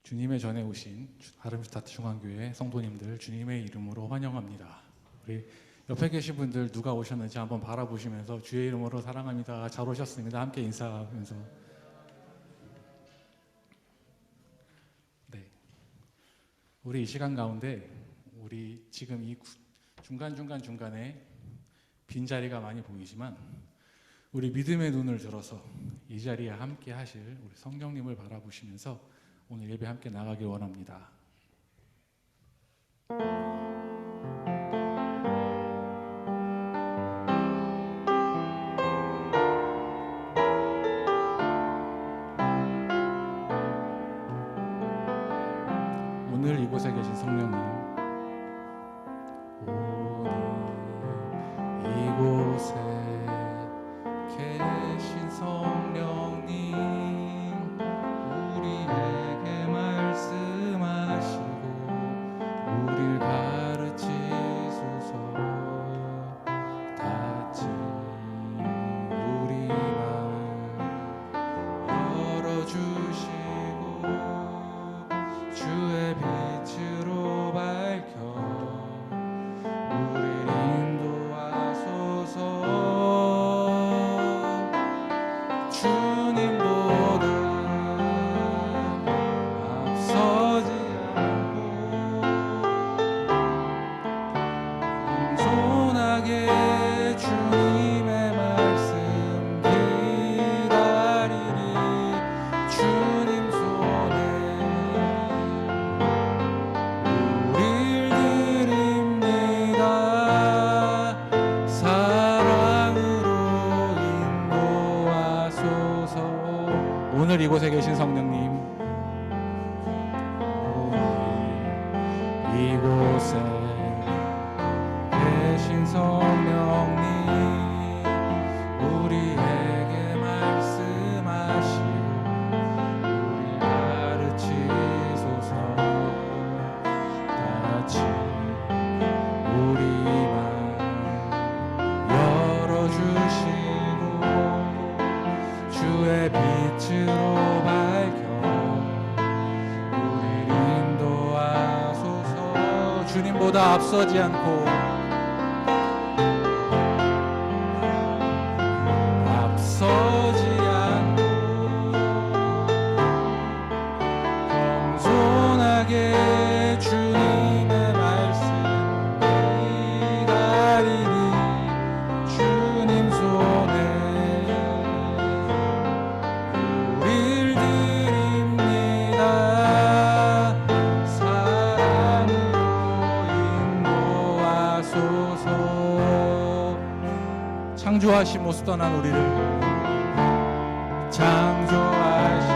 주님의 전에 오신 하름스타트 중앙교회 성도님들 주님의 이름으로 환영합니다. 우리 옆에 계신 분들 누가 오셨는지 한번 바라보시면서 주의 이름으로 사랑합니다. 잘 오셨습니다. 함께 인사하면서. 네, 우리 이 시간 가운데 우리 지금 이 중간에 빈자리가 많이 보이지만 우리 믿음의 눈을 들어서 이 자리에 함께 하실 우리 성령님을 바라보시면서 오늘 예배 함께 나가길 원합니다. 오늘 이곳에 계신 성령님, 오늘 이곳에 계신 성령님, 우리에게 말씀하시고 우릴 가르치소서. 닫힌 우리 맘 열어주시고 주의 빛으로 밝혀 우릴 인도하소서. 주님보다 앞서지 않고 겸손하게 주님의 말씀 기다리리. 주님 손에 우릴 드립니다. 사랑으로 인도하소서. 오늘 이곳에 계신 성령님, 오늘 이곳에 계신 성령님, 우리에게 말씀하시고 우릴 가르치소서. 닫힌 우리 맘 열어주시고 주의 빛으로 밝혀 우릴 인도하소서. 주님보다 앞서지 않고 앞서지 않고 겸손하게 주님의 말씀 기다리리. 주님 손에 우릴 드립니다. 사랑으로 인도하소서. 창조하신 모습 떠난 우리를, 창조하신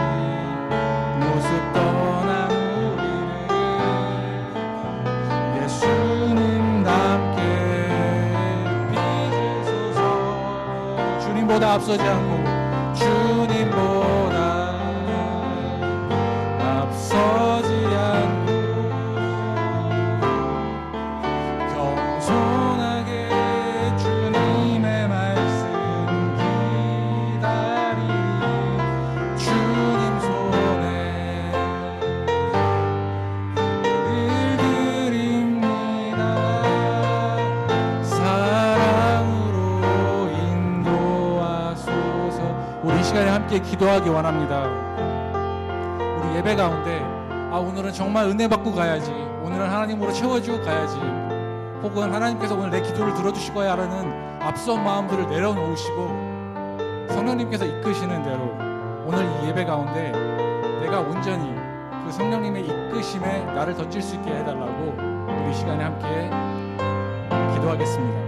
모습 떠난 우리를 예수님답게 빚으소서. 주님보다 앞서지 않고 주님보다 앞서지 않고 겸손하게 주님의 말씀 기다리리. 주님 손에 우릴 드립니다. 사랑으로 인도하소서. 우리 이 시간에 함께 기도하기 원합니다. 우리 예배 가운데 오늘은 정말 은혜 받고 가야지, 오늘은 하나님으로 채워주고 가야지, 혹은 하나님께서 오늘 내 기도를 들어주실 거야 라는 앞선 마음들을 내려놓으시고 성령님께서 이끄시는 대로 오늘 이 예배 가운데 내가 온전히 그 성령님의 이끄심에 나를 던질 수 있게 해달라고 우리 이 시간에 함께 기도하겠습니다.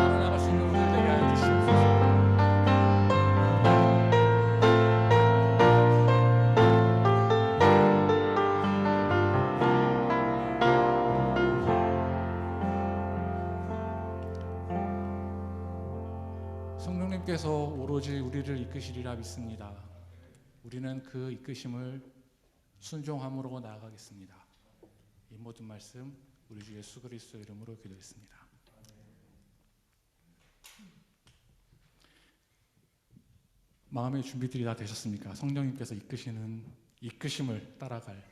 나아갈 수 있는 분들 되게 하여 주시옵소서. 성령님께서 오로지 우리를 이끄시리라 믿습니다. 우리는 그 이끄심을 순종함으로 나아가겠습니다. 이 모든 말씀 우리 주 예수 그리스도의 이름으로 기도했습니다. 마음의 준비들이 다 되셨습니까? 성령님께서 이끄시는 이끄심을 따라갈.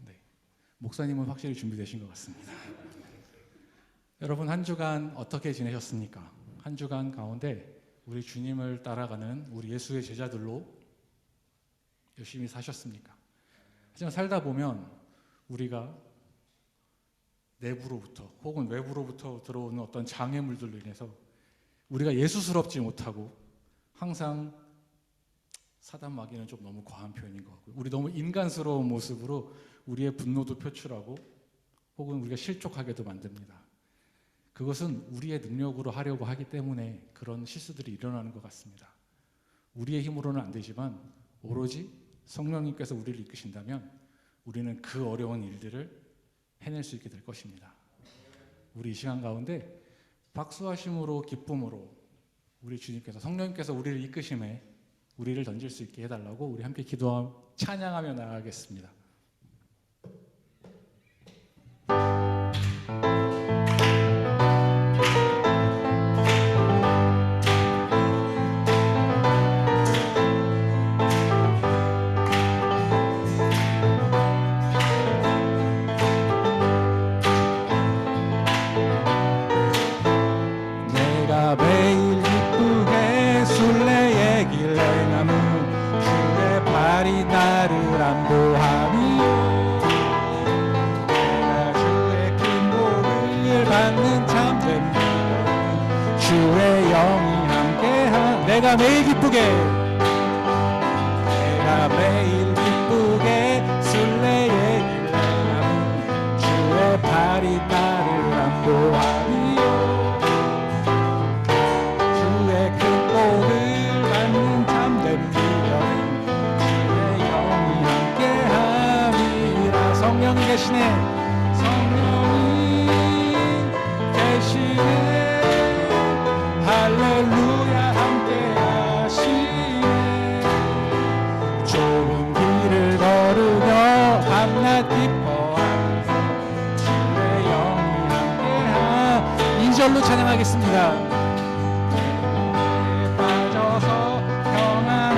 네, 목사님은 확실히 준비되신 것 같습니다. 여러분 한 주간 어떻게 지내셨습니까? 한 주간 가운데 우리 주님을 따라가는 우리 예수의 제자들로 열심히 사셨습니까? 하지만 살다 보면 우리가 내부로부터 혹은 외부로부터 들어오는 어떤 장애물들로 인해서 우리가 예수스럽지 못하고 항상 사단 마귀는 좀 너무 과한 표현인 것 같고요. 우리 너무 인간스러운 모습으로 우리의 분노도 표출하고 혹은 우리가 실족하게도 만듭니다. 그것은 우리의 능력으로 하려고 하기 때문에 그런 실수들이 일어나는 것 같습니다. 우리의 힘으로는 안 되지만 오로지 성령님께서 우리를 이끄신다면 우리는 그 어려운 일들을 해낼 수 있게 될 것입니다. 우리 이 시간 가운데 박수하심으로 기쁨으로 우리 주님께서 성령님께서 우리를 이끄심에 우리를 던질 수 있게 해달라고 우리 함께 기도하며 찬양하며 나아가겠습니다. 내가 매일 기쁘게 순례의 길 행하며 주의 발이 나를 안보하리요 주의 큰 복을 받는 참된 미련은 주의 영이 함께함이라. 성령이 계시네. 성령이 계시네. 할렐루야. 밤낮 기뻐하면서 주의 영이 함께하. 2절로 찬양하겠습니다. 빠져서 평안한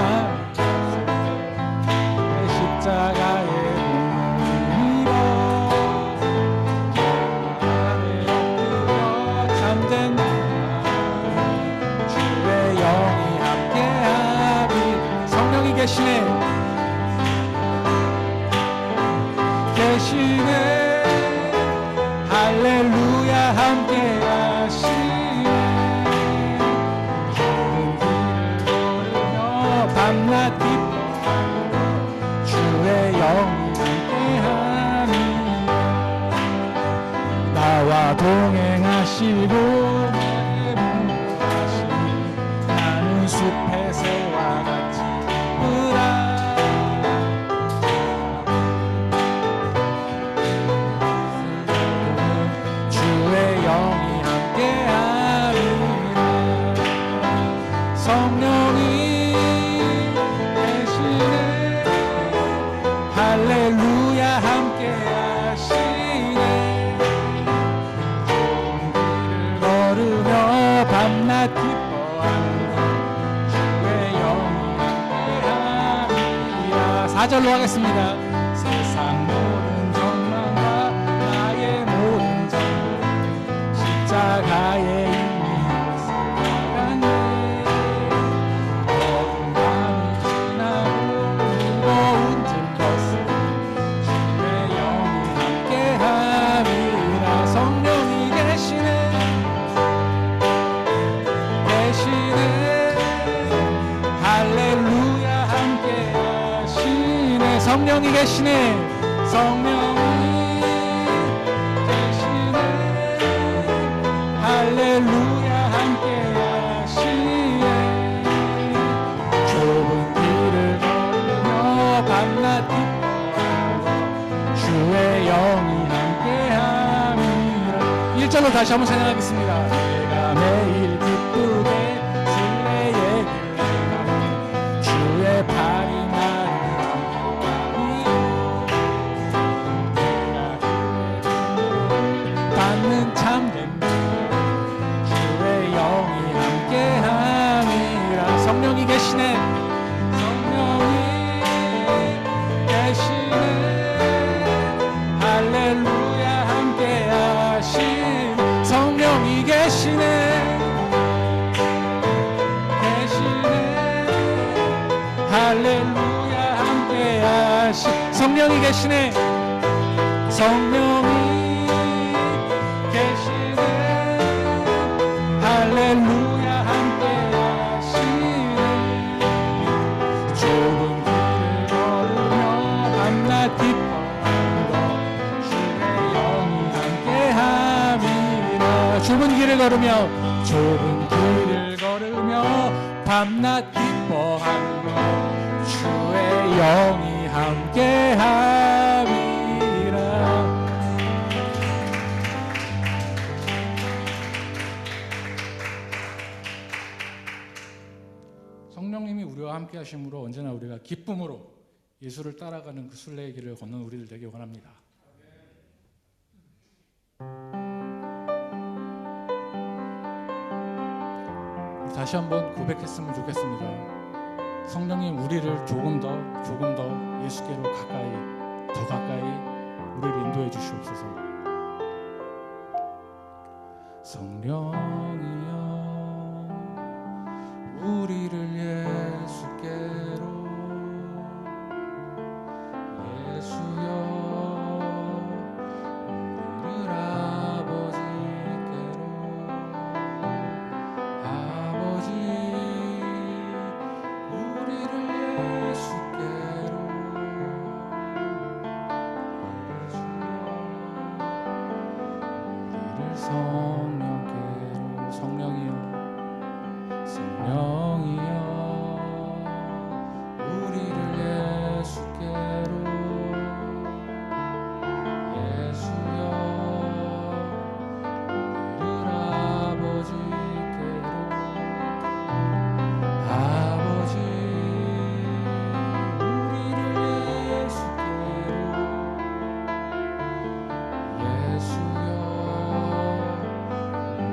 내 십자가의 몸을 안에 엎드려 잠든 주의 영이 함께하리. 성령이 계시네. 계시네. 할렐루야. 함께 하시네. 좁은 길을 걸으며 밤낮 기뻐하며 주의 영이 함께하니 나와 동행하시고 나의 인도하시니 나는 숲의 새와 같이 으라. 성령이 계시네. 할렐루야. 함께 하시네. 좁은 길을 걸으며 밤낮 기뻐하며 주의 영이 함께하리라. 4절로 하겠습니다. 세상 모든 정망과 나의 모든 정망 십자가에 성령이 계시네. 성령이 계시네. 할렐루야. 함께 하시네. 좁은 길을 걸으며 밤낮 기뻐하고 주의 영이 함께함이라. 1절로 다시 한번 찬양하겠습니다. 내가 매일 기쁘게 성령이 계시네. 성령이 계시네. 할렐루야 함께 하시네. 좁은 길을 걸으며 밤낮 기뻐하며 주의 영이 함께 함이라. 좁은 길을 걸으며 밤낮 기뻐하며 주의 영이 함께 함이라. 성령님이 우리와 함께 하심으로 언제나 우리가 기쁨으로 예수를 따라가는 그 순례의 길을 걷는 우리들 되기 원합니다. 다시 한번 고백했으면 좋겠습니다. 성령님, 우리를 조금 더 예수께로 더 가까이 우리를 인도해 주시옵소서. 성령이여 우리를 예수께로, 예수여 우리를 아버지께로, 아버지 우리를 예수께로, 예수여 우리를 성령께로. 성령이여 성령이여 우리를 예수께로, 예수여 우리를 아버지께로, 아버지 우리를 예수께로, 예수여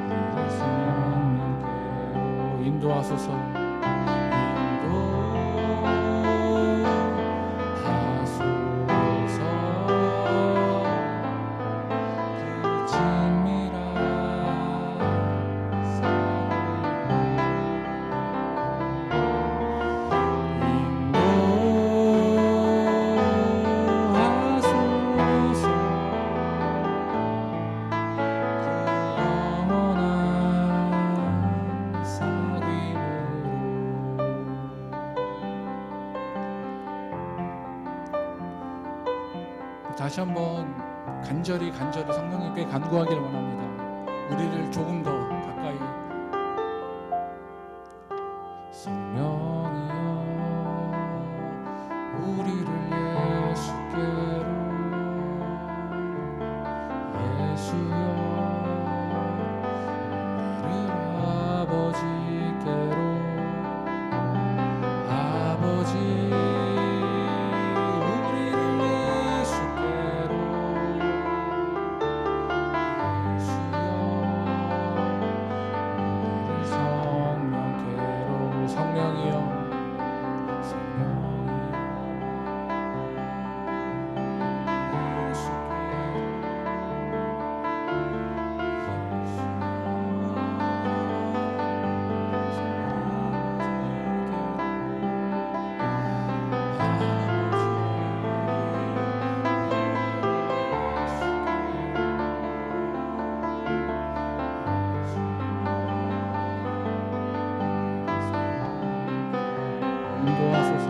우리를 성령께로. 인도하소서. 다시 한번 간절히 성령님께 간구하기를 원합니다. 우리를 조금 더 가까이. 성령이여 우리를 예수께로, 예수여 우리를 아버지께로, 아버지 인도하소서.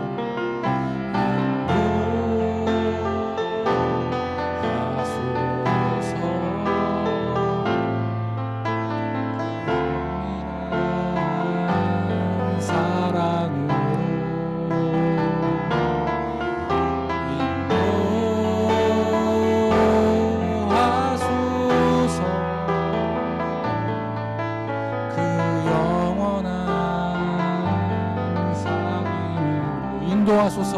인도하소서. 인도하소서.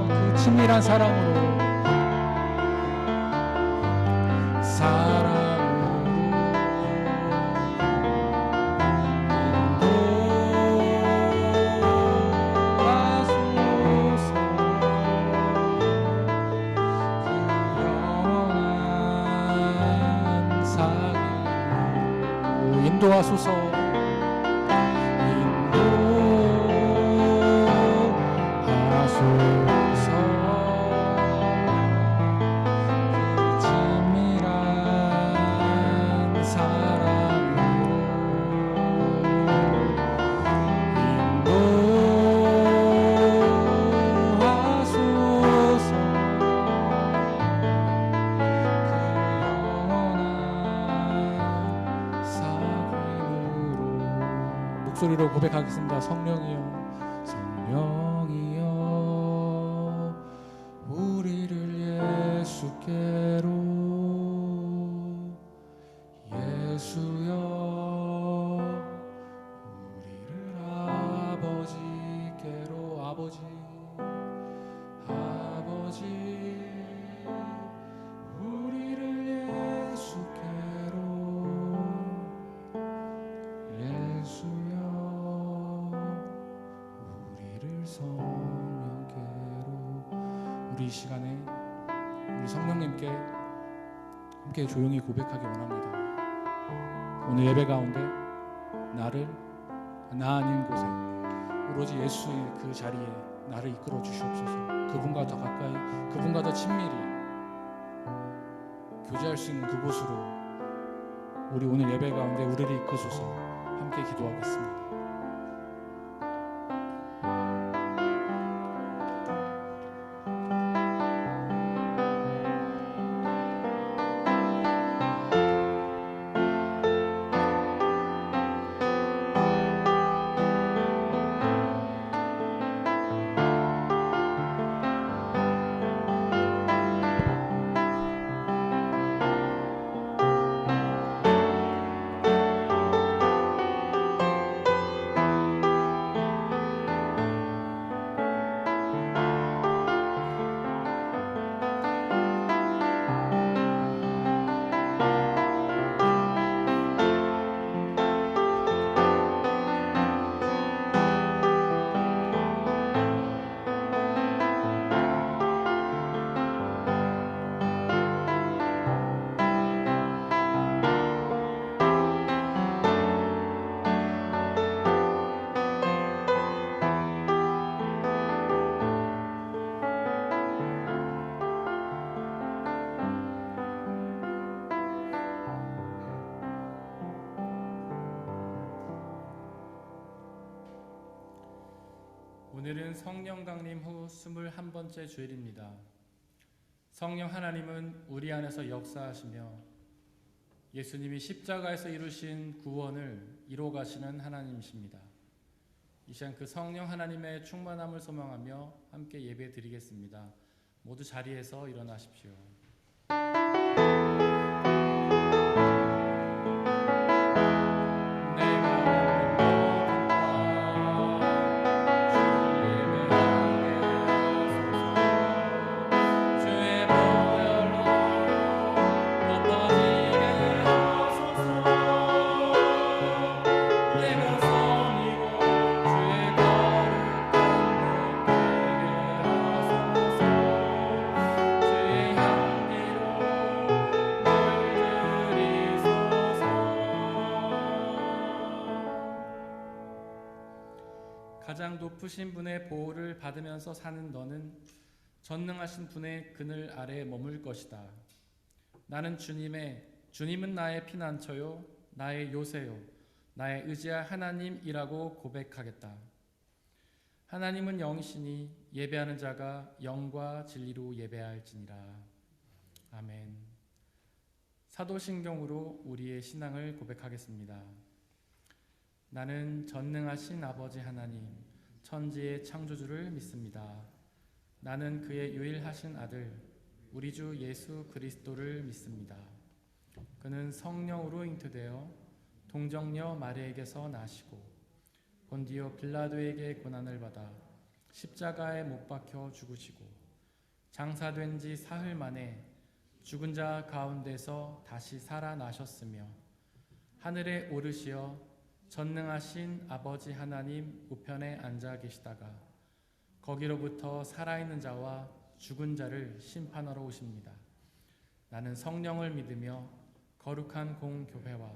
그 친밀한 사랑으로, 인도하소서. 소리로 고백하겠습니다. 성령이여, 성령이여, 우리를 예수께로, 예수여, 우리를 아버지께로, 아버지, 우리를 예수께로, 예수여, 우리를 성령께로. 우리 이 시간에 우리 성령님께 함께 조용히 고백하기 원합니다. 오늘 예배 가운데 나 아닌 곳에 오로지 예수의 그 자리에 나를 이끌어 주시옵소서. 그분과 더 가까이, 그분과 더 친밀히 교제할 수 있는 그곳으로 우리 오늘 예배 가운데 우리를 이끄소서. 함께 기도하겠습니다. 오늘은 성령 강림 후 21번째 주일입니다. 성령 하나님은 우리 안에서 역사하시며 예수님이 십자가에서 이루신 구원을 이뤄 가시는 하나님이십니다. 이 시간 그 성령 하나님의 충만함을 소망하며 함께 예배 드리겠습니다. 모두 자리에서 일어나십시오. 가장 높으신 분의 보호를 받으면서 사는 너는 전능하신 분의 그늘 아래에 머물 것이다. 나는 주님은 나의 피난처요, 나의 요새요, 나의 의지할 하나님이라고 고백하겠다. 하나님은 영이시니 예배하는 자가 영과 진리로 예배할지니라. 아멘. 사도신경으로 우리의 신앙을 고백하겠습니다. 나는 전능하신 아버지 하나님, 천지의 창조주를 믿습니다. 나는 그의 유일하신 아들, 우리 주 예수 그리스도를 믿습니다. 그는 성령으로 잉태되어 동정녀 마리아에게서 나시고 본디오 빌라도에게 고난을 받아 십자가에 못 박혀 죽으시고 장사된 지 사흘 만에 죽은 자 가운데서 다시 살아나셨으며 하늘에 오르시어 전능하신 아버지 하나님 우편에 앉아 계시다가 거기로부터 살아있는 자와 죽은 자를 심판하러 오십니다. 나는 성령을 믿으며 거룩한 공교회와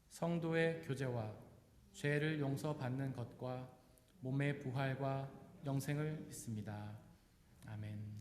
성도의 교제와 죄를 용서받는 것과 몸의 부활과 영생을 믿습니다. 아멘.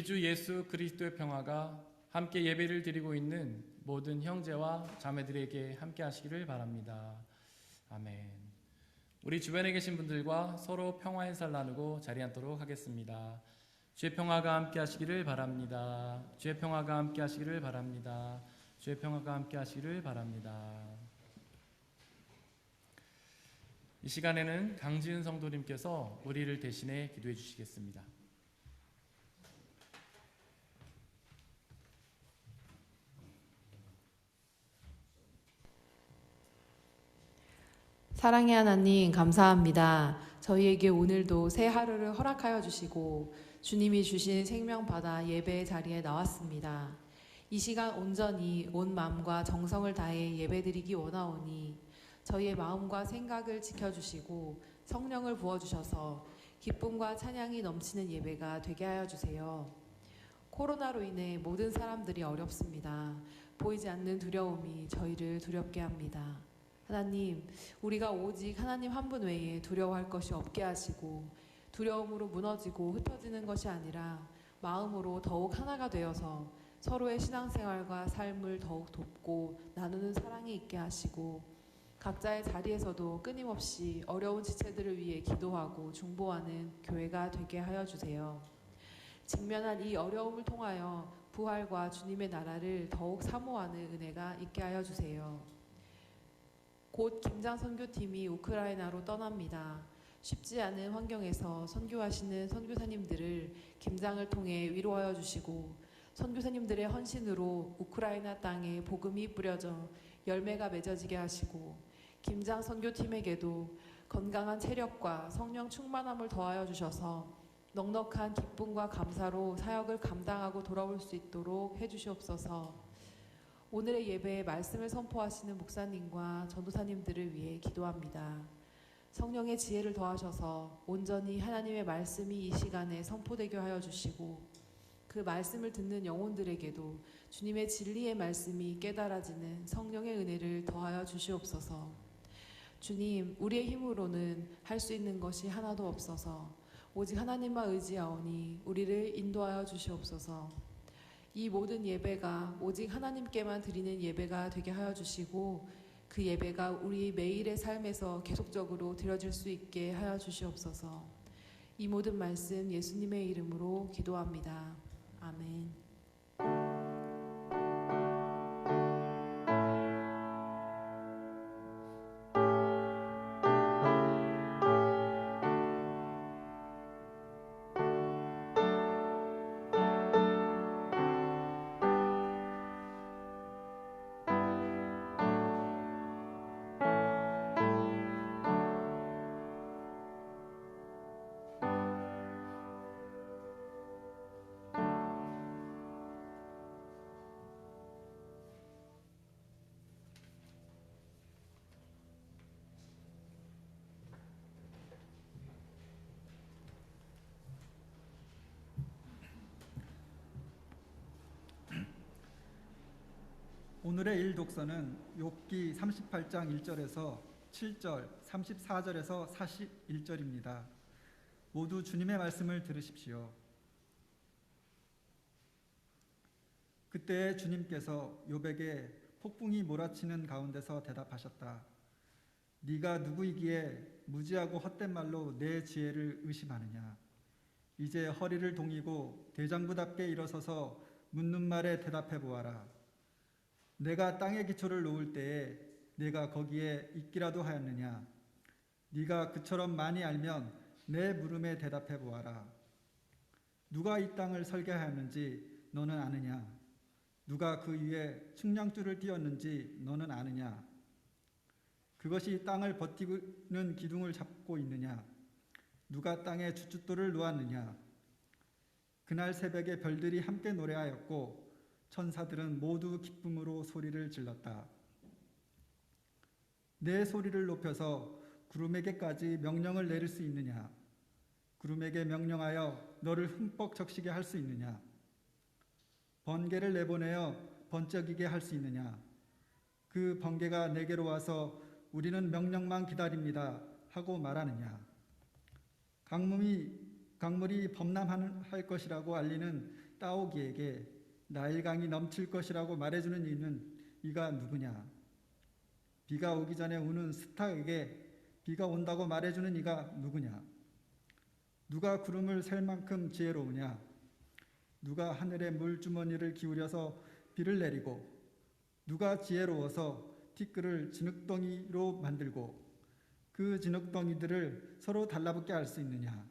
우리 주 예수 그리스도의 평화가 함께 예배를 드리고 있는 모든 형제와 자매들에게 함께 하시기를 바랍니다. 아멘. 우리 주변에 계신 분들과 서로 평화의 살 나누고 자리 앉도록 하겠습니다. 주의 평화가 함께 하시기를 바랍니다. 주의 평화가 함께 하시기를 바랍니다. 주의 평화가 함께 하시기를 바랍니다. 이 시간에는 강지은 성도님께서 우리를 대신해 기도해 주시겠습니다. 사랑의 하나님 감사합니다. 저희에게 오늘도 새 하루를 허락하여 주시고 주님이 주신 생명 받아 예배의 자리에 나왔습니다. 이 시간 온전히 온 마음과 정성을 다해 예배드리기 원하오니 저희의 마음과 생각을 지켜주시고 성령을 부어주셔서 기쁨과 찬양이 넘치는 예배가 되게 하여 주세요. 코로나로 인해 모든 사람들이 어렵습니다. 보이지 않는 두려움이 저희를 두렵게 합니다. 하나님, 우리가 오직 하나님 한 분 외에 두려워할 것이 없게 하시고 두려움으로 무너지고 흩어지는 것이 아니라 마음으로 더욱 하나가 되어서 서로의 신앙생활과 삶을 더욱 돕고 나누는 사랑이 있게 하시고 각자의 자리에서도 끊임없이 어려운 지체들을 위해 기도하고 중보하는 교회가 되게 하여 주세요. 직면한 이 어려움을 통하여 부활과 주님의 나라를 더욱 사모하는 은혜가 있게 하여 주세요. 곧 김장 선교팀이 우크라이나로 떠납니다. 쉽지 않은 환경에서 선교하시는 선교사님들을 김장을 통해 위로하여 주시고 선교사님들의 헌신으로 우크라이나 땅에 복음이 뿌려져 열매가 맺어지게 하시고 김장 선교팀에게도 건강한 체력과 성령 충만함을 더하여 주셔서 넉넉한 기쁨과 감사로 사역을 감당하고 돌아올 수 있도록 해주시옵소서. 오늘의 예배에 말씀을 선포하시는 목사님과 전도사님들을 위해 기도합니다. 성령의 지혜를 더하셔서 온전히 하나님의 말씀이 이 시간에 선포되게 하여 주시고 그 말씀을 듣는 영혼들에게도 주님의 진리의 말씀이 깨달아지는 성령의 은혜를 더하여 주시옵소서. 주님, 우리의 힘으로는 할 수 있는 것이 하나도 없어서 오직 하나님만 의지하오니 우리를 인도하여 주시옵소서. 이 모든 예배가 오직 하나님께만 드리는 예배가 되게 하여 주시고 그 예배가 우리 매일의 삶에서 계속적으로 드려질 수 있게 하여 주시옵소서. 이 모든 말씀 예수님의 이름으로 기도합니다. 아멘. 오늘의 일독서는 욥기 38장 1절에서 7절, 34절에서 41절입니다. 모두 주님의 말씀을 들으십시오. 그때 주님께서 욥에게 폭풍이 몰아치는 가운데서 대답하셨다. 네가 누구이기에 무지하고 헛된 말로 내 지혜를 의심하느냐. 이제 허리를 동이고 대장부답게 일어서서 묻는 말에 대답해 보아라. 내가 땅에 기초를 놓을 때에 내가 거기에 있기라도 하였느냐. 네가 그처럼 많이 알면 내 물음에 대답해 보아라. 누가 이 땅을 설계하였는지 너는 아느냐. 누가 그 위에 측량줄을 띄었는지 너는 아느냐. 그것이 땅을 버티는 기둥을 잡고 있느냐. 누가 땅에 주춧돌을 놓았느냐. 그날 새벽에 별들이 함께 노래하였고 천사들은 모두 기쁨으로 소리를 질렀다. 내 소리를 높여서 구름에게까지 명령을 내릴 수 있느냐. 구름에게 명령하여 너를 흠뻑 적시게 할 수 있느냐. 번개를 내보내어 번쩍이게 할 수 있느냐. 그 번개가 내게로 와서 우리는 명령만 기다립니다 하고 말하느냐. 강물이 범람할 것이라고 알리는 따오기에게 나일강이 넘칠 것이라고 말해주는 이가 누구냐? 비가 오기 전에 우는 스타에게 비가 온다고 말해주는 이가 누구냐? 누가 구름을 셀 만큼 지혜로우냐? 누가 하늘의 물주머니를 기울여서 비를 내리고 누가 지혜로워서 티끌을 진흙덩이로 만들고 그 진흙덩이들을 서로 달라붙게 할 수 있느냐?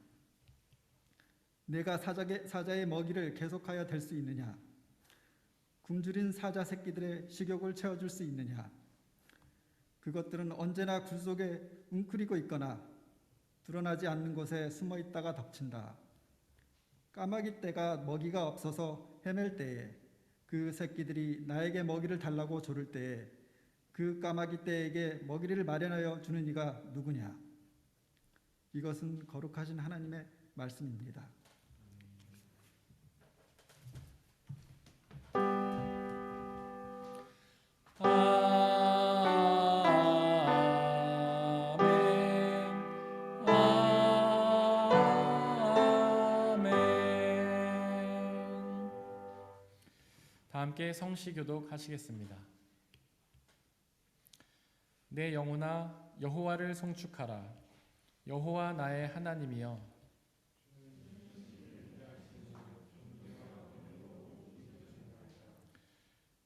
내가 사자의 먹이를 계속하여 댈 수 있느냐? 굶주린 사자 새끼들의 식욕을 채워줄 수 있느냐? 그것들은 언제나 굴 속에 웅크리고 있거나 드러나지 않는 곳에 숨어 있다가 덮친다. 까마귀 떼가 먹이가 없어서 헤맬 때에 그 새끼들이 나에게 먹이를 달라고 조를 때에 그 까마귀 떼에게 먹이를 마련하여 주는 이가 누구냐? 이것은 거룩하신 하나님의 말씀입니다. 다 함께 성시교독 하시겠습니다. 내 영혼아 여호와를 송축하라. 여호와 나의 하나님이여.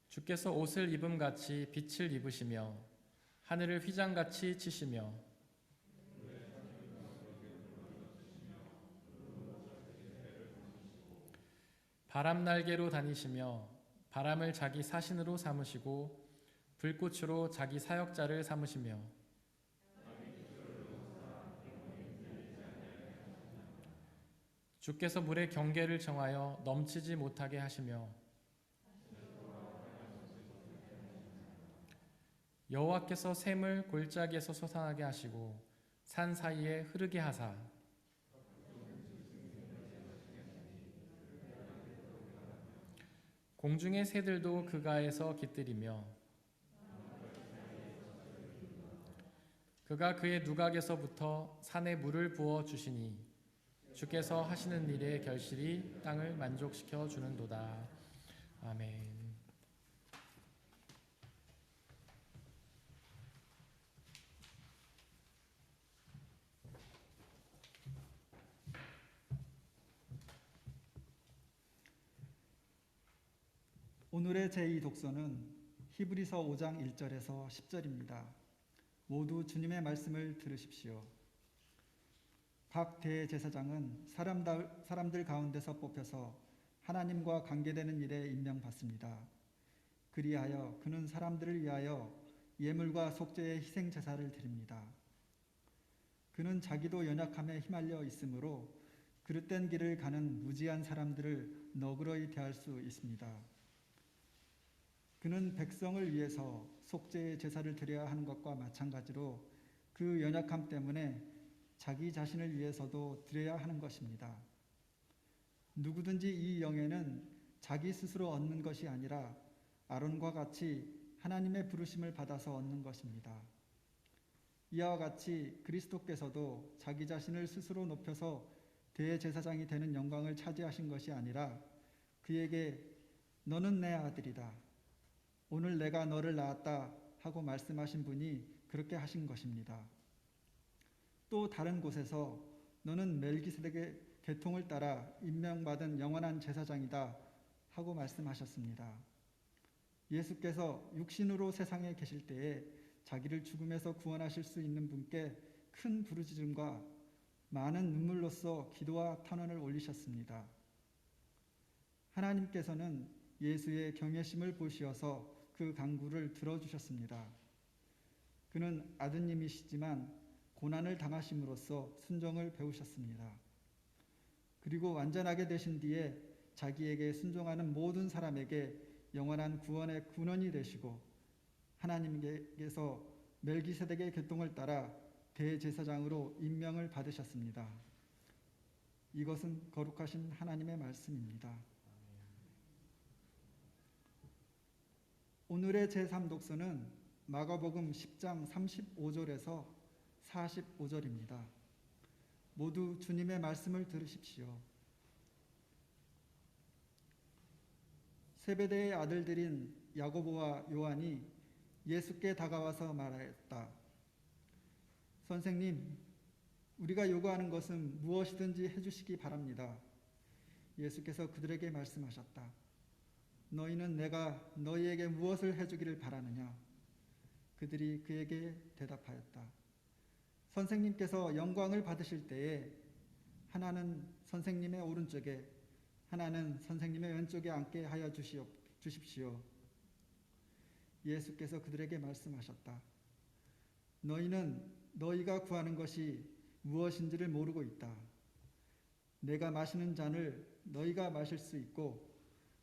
주께서 옷을 입음같이 빛을 입으시며 하늘을 휘장같이 치시며 바람 날개로 다니시며 바람을 자기 사신으로 삼으시고 불꽃으로 자기 사역자를 삼으시며 주께서 물의 경계를 정하여 넘치지 못하게 하시며 여호와께서 샘을 골짜기에서 솟아나게 하시고 산 사이에 흐르게 하사 공중의 새들도 그 가에서 깃들이며 그가 그의 누각에서부터 산에 물을 부어 주시니 주께서 하시는 일의 결실이 땅을 만족시켜 주는도다. 아멘. 오늘의 제2 독서는 히브리서 5장 1절에서 10절입니다. 모두 주님의 말씀을 들으십시오. 각 대제사장은 사람들 가운데서 뽑혀서 하나님과 관계되는 일에 임명받습니다. 그리하여 그는 사람들을 위하여 예물과 속죄의 희생 제사를 드립니다. 그는 자기도 연약함에 휘말려 있으므로 그릇된 길을 가는 무지한 사람들을 너그러이 대할 수 있습니다. 그는 백성을 위해서 속죄의 제사를 드려야 하는 것과 마찬가지로 그 연약함 때문에 자기 자신을 위해서도 드려야 하는 것입니다. 누구든지 이 영예는 자기 스스로 얻는 것이 아니라 아론과 같이 하나님의 부르심을 받아서 얻는 것입니다. 이와 같이 그리스도께서도 자기 자신을 스스로 높여서 대제사장이 되는 영광을 차지하신 것이 아니라 그에게 너는 내 아들이다. 오늘 내가 너를 낳았다 하고 말씀하신 분이 그렇게 하신 것입니다. 또 다른 곳에서 너는 멜기세덱의 계통을 따라 임명받은 영원한 제사장이다 하고 말씀하셨습니다. 예수께서 육신으로 세상에 계실 때에 자기를 죽음에서 구원하실 수 있는 분께 큰 부르짖음과 많은 눈물로써 기도와 탄원을 올리셨습니다. 하나님께서는 예수의 경외심을 보시어서 그 간구를 들어주셨습니다. 그는 아드님이시지만 고난을 당하심으로써 순종을 배우셨습니다. 그리고 완전하게 되신 뒤에 자기에게 순종하는 모든 사람에게 영원한 구원의 근원이 되시고 하나님께서 멜기세덱의 계통을 따라 대제사장으로 임명을 받으셨습니다. 이것은 거룩하신 하나님의 말씀입니다. 오늘의 제3독서는 마가복음 10장 35절에서 45절입니다. 모두 주님의 말씀을 들으십시오. 세베대의 아들들인 야고보와 요한이 예수께 다가와서 말하였다. 선생님, 우리가 요구하는 것은 무엇이든지 해주시기 바랍니다. 예수께서 그들에게 말씀하셨다. 너희는 내가 너희에게 무엇을 해주기를 바라느냐? 그들이 그에게 대답하였다. 선생님께서 영광을 받으실 때에 하나는 선생님의 오른쪽에 하나는 선생님의 왼쪽에 앉게 하여 주십시오. 예수께서 그들에게 말씀하셨다. 너희는 너희가 구하는 것이 무엇인지를 모르고 있다. 내가 마시는 잔을 너희가 마실 수 있고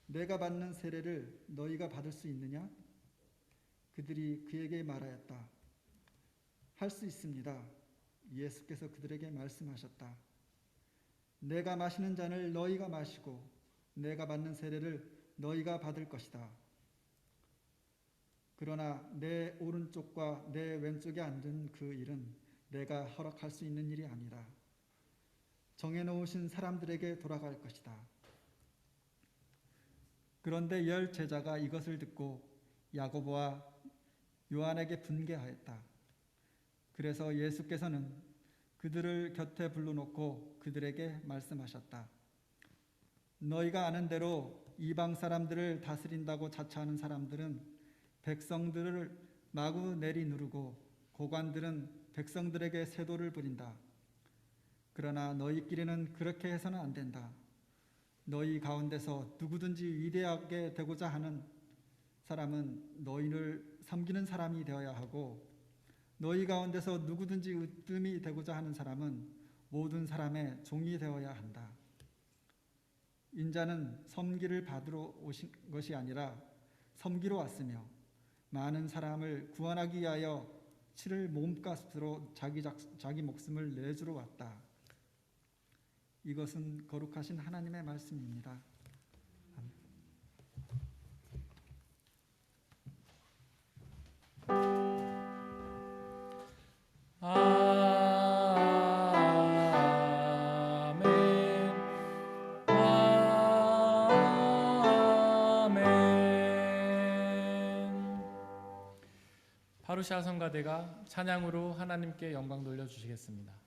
내가 받는 세례를 너희가 받을 수 있느냐? 그들이 그에게 말하였다. 할 수 있습니다. 예수께서 그들에게 말씀하셨다. 내가 마시는 잔을 너희가 마시고 내가 받는 세례를 너희가 받을 것이다. 그러나 내 오른쪽과 내 왼쪽에 앉은 그 일은 내가 허락할 수 있는 일이 아니라 정해놓으신 사람들에게 돌아갈 것이다. 그런데 10 제자가 이것을 듣고 야고보와 요한에게 분개하였다. 그래서 예수께서는 그들을 곁에 불러놓고 그들에게 말씀하셨다. 너희가 아는 대로 이방 사람들을 다스린다고 자처하는 사람들은 백성들을 마구 내리누르고 고관들은 백성들에게 세도를 부린다. 그러나 너희끼리는 그렇게 해서는 안 된다. 너희 가운데서 누구든지 위대하게 되고자 하는 사람은 너희를 섬기는 사람이 되어야 하고 너희 가운데서 누구든지 으뜸이 되고자 하는 사람은 모든 사람의 종이 되어야 한다. 인자는 섬기를 받으러 오신 것이 아니라 섬기러 왔으며 많은 사람을 구원하기 위하여 치를 몸값으로 자기 목숨을 내주러 왔다. 이것은 거룩하신 하나님의 말씀입니다. 아멘. 아멘. 파루시아 성가대가 찬양으로 하나님께 영광 돌려주시겠습니다.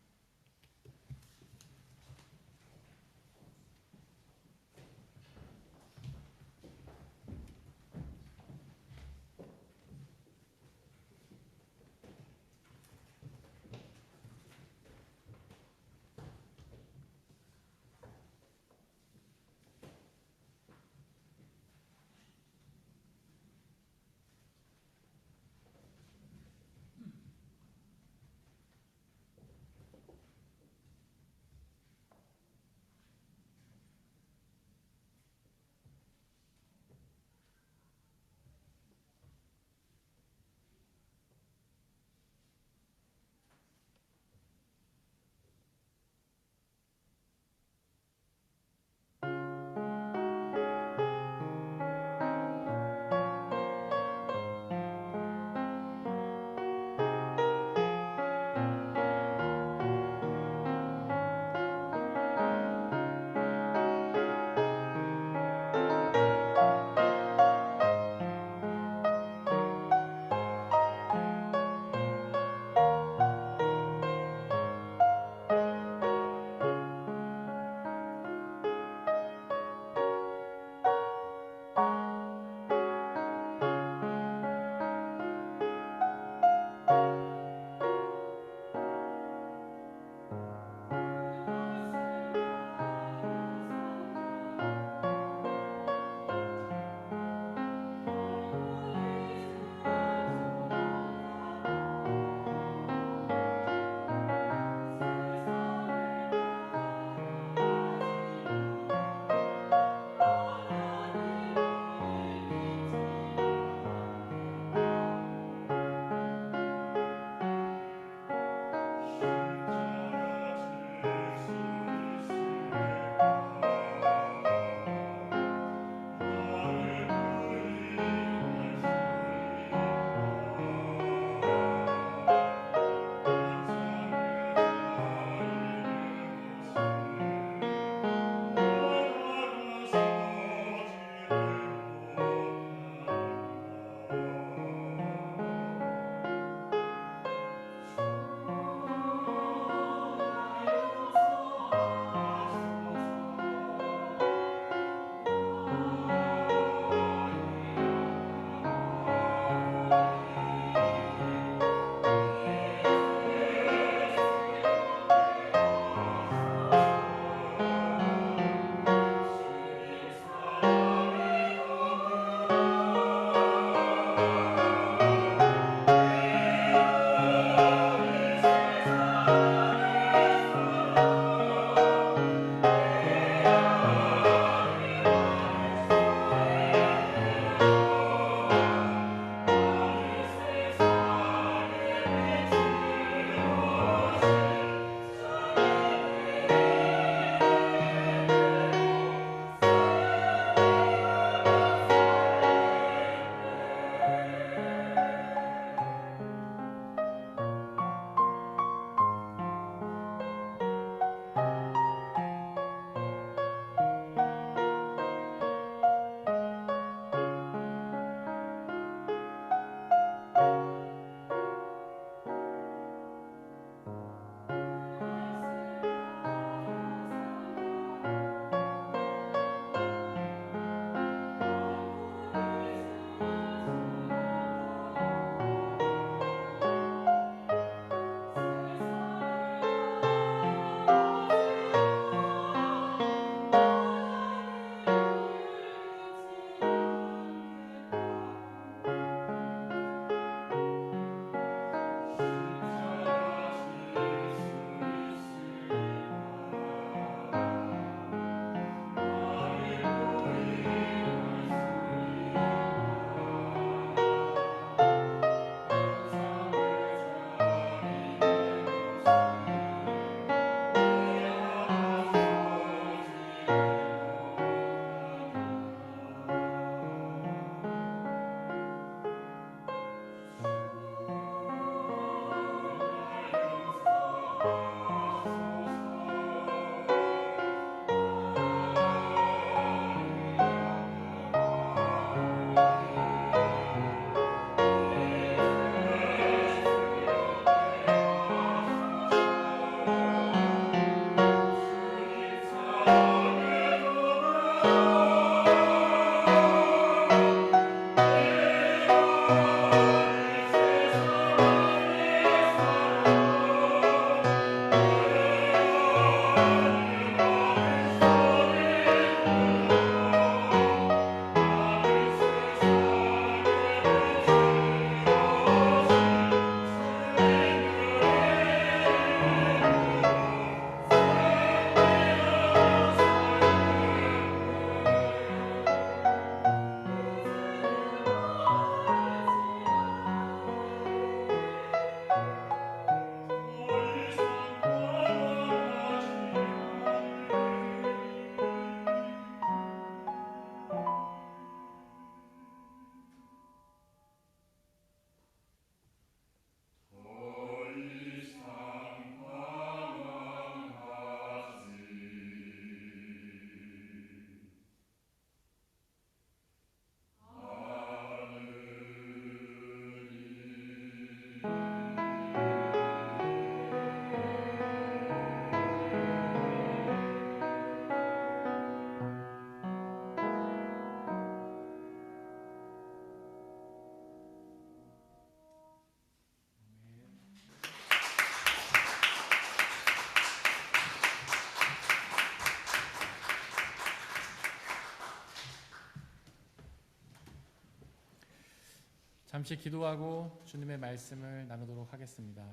잠시 기도하고 주님의 말씀을 나누도록 하겠습니다.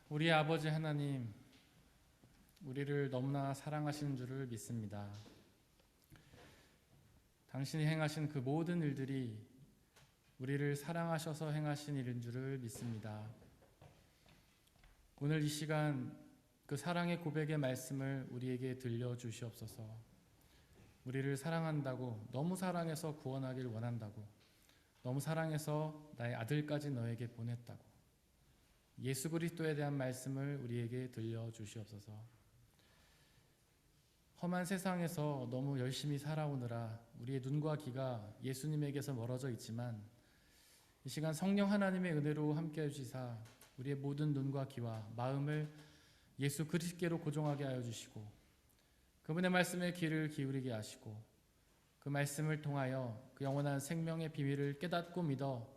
우리 아버지 하나님, 우리를 너무나 사랑하시는 줄을 믿습니다. 당신이 행하신 그 모든 일들이 우리를 사랑하셔서 행하신 일인 줄을 믿습니다. 오늘 이 시간 그 사랑의 고백의 말씀을 우리에게 들려주시옵소서. 우리를 사랑한다고, 너무 사랑해서 구원하길 원한다고, 너무 사랑해서 나의 아들까지 너에게 보냈다고, 예수 그리스도에 대한 말씀을 우리에게 들려주시옵소서. 험한 세상에서 너무 열심히 살아오느라 우리의 눈과 귀가 예수님에게서 멀어져 있지만, 이 시간 성령 하나님의 은혜로 함께해 주시사 우리의 모든 눈과 귀와 마음을 예수 그리스도께로 고정하게 하여 주시고, 그분의 말씀에 귀를 기울이게 하시고, 그 말씀을 통하여 그 영원한 생명의 비밀을 깨닫고 믿어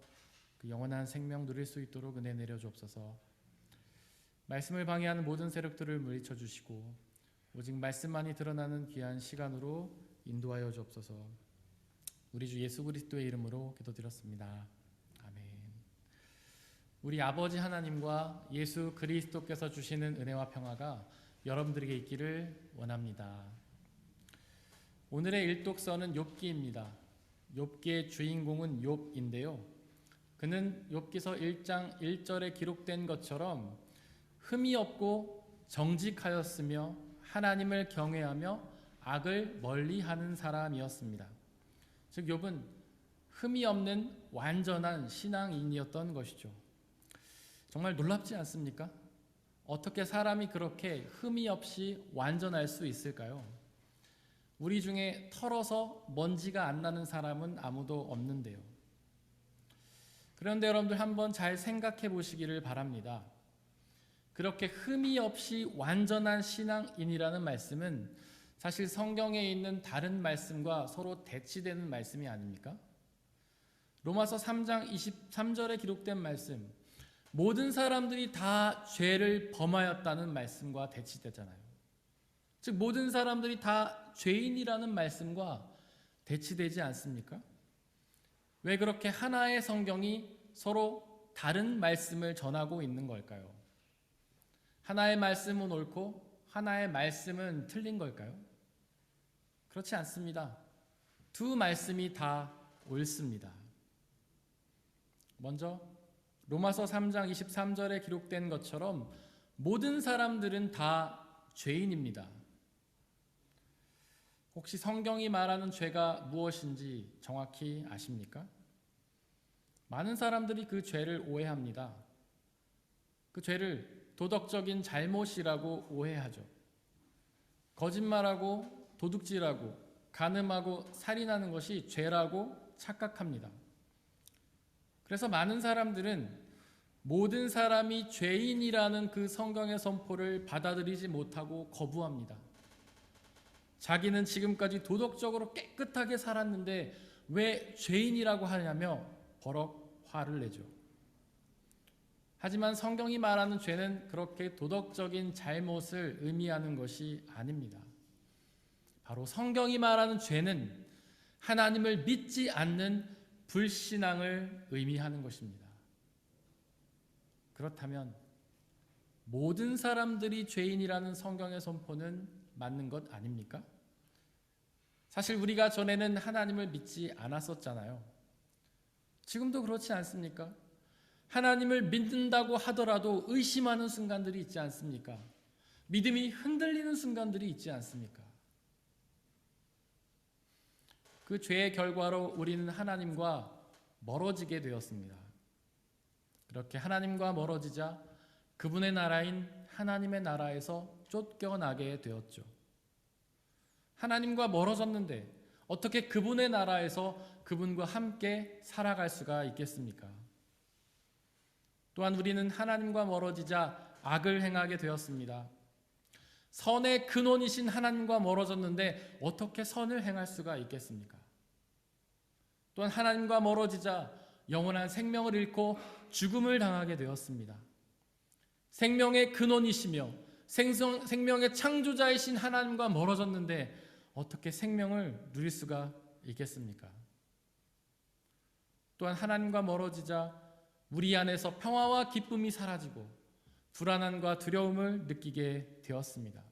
그 영원한 생명 누릴 수 있도록 은혜 내려 주옵소서. 말씀을 방해하는 모든 세력들을 물리쳐 주시고, 오직 말씀만이 드러나는 귀한 시간으로 인도하여 주옵소서. 우리 주 예수 그리스도의 이름으로 기도드렸습니다. 아멘. 우리 아버지 하나님과 예수 그리스도께서 주시는 은혜와 평화가 여러분들에게 있기를 원합니다. 오늘의 일독서는 욥기입니다. 욥기의 주인공은 욥인데요. 그는 욥기서 1장 1절에 기록된 것처럼 흠이 없고 정직하였으며 하나님을 경외하며 악을 멀리하는 사람이었습니다. 즉 욥은 흠이 없는 완전한 신앙인이었던 것이죠. 정말 놀랍지 않습니까? 어떻게 사람이 그렇게 흠이 없이 완전할 수 있을까요? 우리 중에 털어서 먼지가 안 나는 사람은 아무도 없는데요. 그런데 여러분들 한번 잘 생각해 보시기를 바랍니다. 그렇게 흠이 없이 완전한 신앙인이라는 말씀은 사실 성경에 있는 다른 말씀과 서로 대치되는 말씀이 아닙니까? 로마서 3장 23절에 기록된 말씀, 모든 사람들이 다 죄를 범하였다는 말씀과 대치되잖아요. 즉 모든 사람들이 다 죄인이라는 말씀과 대치되지 않습니까? 왜 그렇게 하나의 성경이 서로 다른 말씀을 전하고 있는 걸까요? 하나의 말씀은 옳고 하나의 말씀은 틀린 걸까요? 그렇지 않습니다. 두 말씀이 다 옳습니다. 먼저 로마서 3장 23절에 기록된 것처럼 모든 사람들은 다 죄인입니다. 혹시 성경이 말하는 죄가 무엇인지 정확히 아십니까? 많은 사람들이 그 죄를 오해합니다. 그 죄를 도덕적인 잘못이라고 오해하죠. 거짓말하고 도둑질하고 간음하고 살인하는 것이 죄라고 착각합니다. 그래서 많은 사람들은 모든 사람이 죄인이라는 그 성경의 선포를 받아들이지 못하고 거부합니다. 자기는 지금까지 도덕적으로 깨끗하게 살았는데 왜 죄인이라고 하냐며 버럭 화를 내죠. 하지만 성경이 말하는 죄는 그렇게 도덕적인 잘못을 의미하는 것이 아닙니다. 바로 성경이 말하는 죄는 하나님을 믿지 않는 불신앙을 의미하는 것입니다. 그렇다면 모든 사람들이 죄인이라는 성경의 선포는 맞는 것 아닙니까? 사실 우리가 전에는 하나님을 믿지 않았었잖아요. 지금도 그렇지 않습니까? 하나님을 믿는다고 하더라도 의심하는 순간들이 있지 않습니까? 믿음이 흔들리는 순간들이 있지 않습니까? 그 죄의 결과로 우리는 하나님과 멀어지게 되었습니다. 그렇게 하나님과 멀어지자 그분의 나라인 하나님의 나라에서 쫓겨나게 되었죠. 하나님과 멀어졌는데 어떻게 그분의 나라에서 그분과 함께 살아갈 수가 있겠습니까? 또한 우리는 하나님과 멀어지자 악을 행하게 되었습니다. 선의 근원이신 하나님과 멀어졌는데 어떻게 선을 행할 수가 있겠습니까? 또한 하나님과 멀어지자 영원한 생명을 잃고 죽음을 당하게 되었습니다. 생명의 근원이시며 생명의 창조자이신 하나님과 멀어졌는데 어떻게 생명을 누릴 수가 있겠습니까? 또한 하나님과 멀어지자 우리 안에서 평화와 기쁨이 사라지고 불안함과 두려움을 느끼게 되었습니다.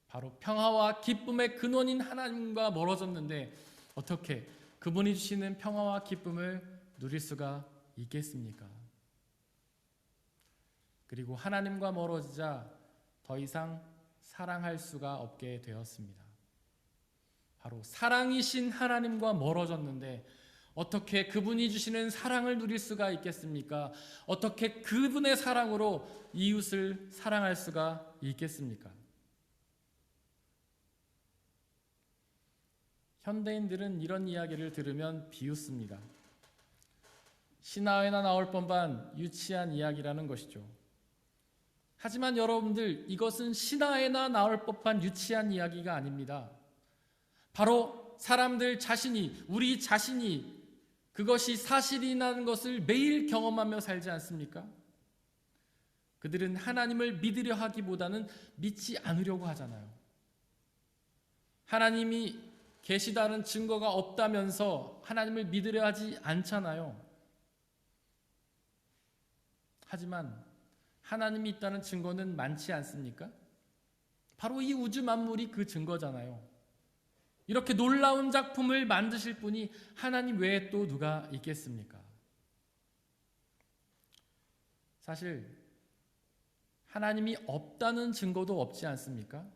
바로 평화와 기쁨의 근원인 하나님과 멀어졌는데 어떻게 그분이 주시는 평화와 기쁨을 누릴 수가 있겠습니까? 그리고 하나님과 멀어지자 더 이상 사랑할 수가 없게 되었습니다. 바로 사랑이신 하나님과 멀어졌는데 어떻게 그분이 주시는 사랑을 누릴 수가 있겠습니까? 어떻게 그분의 사랑으로 이웃을 사랑할 수가 있겠습니까? 현대인들은 이런 이야기를 들으면 비웃습니다. 신화에나 나올 법한 유치한 이야기라는 것이죠. 하지만 여러분들, 이것은 신화에나 나올 법한 유치한 이야기가 아닙니다. 바로 사람들 자신이, 우리 자신이 그것이 사실이라는 것을 매일 경험하며 살지 않습니까? 그들은 하나님을 믿으려 하기보다는 믿지 않으려고 하잖아요. 하나님이 계시다는 증거가 없다면서 하나님을 믿으려 하지 않잖아요. 하지만 하나님이 있다는 증거는 많지 않습니까? 바로 이 우주 만물이 그 증거잖아요. 이렇게 놀라운 작품을 만드실 분이 하나님 외에 또 누가 있겠습니까? 사실 하나님이 없다는 증거도 없지 않습니까?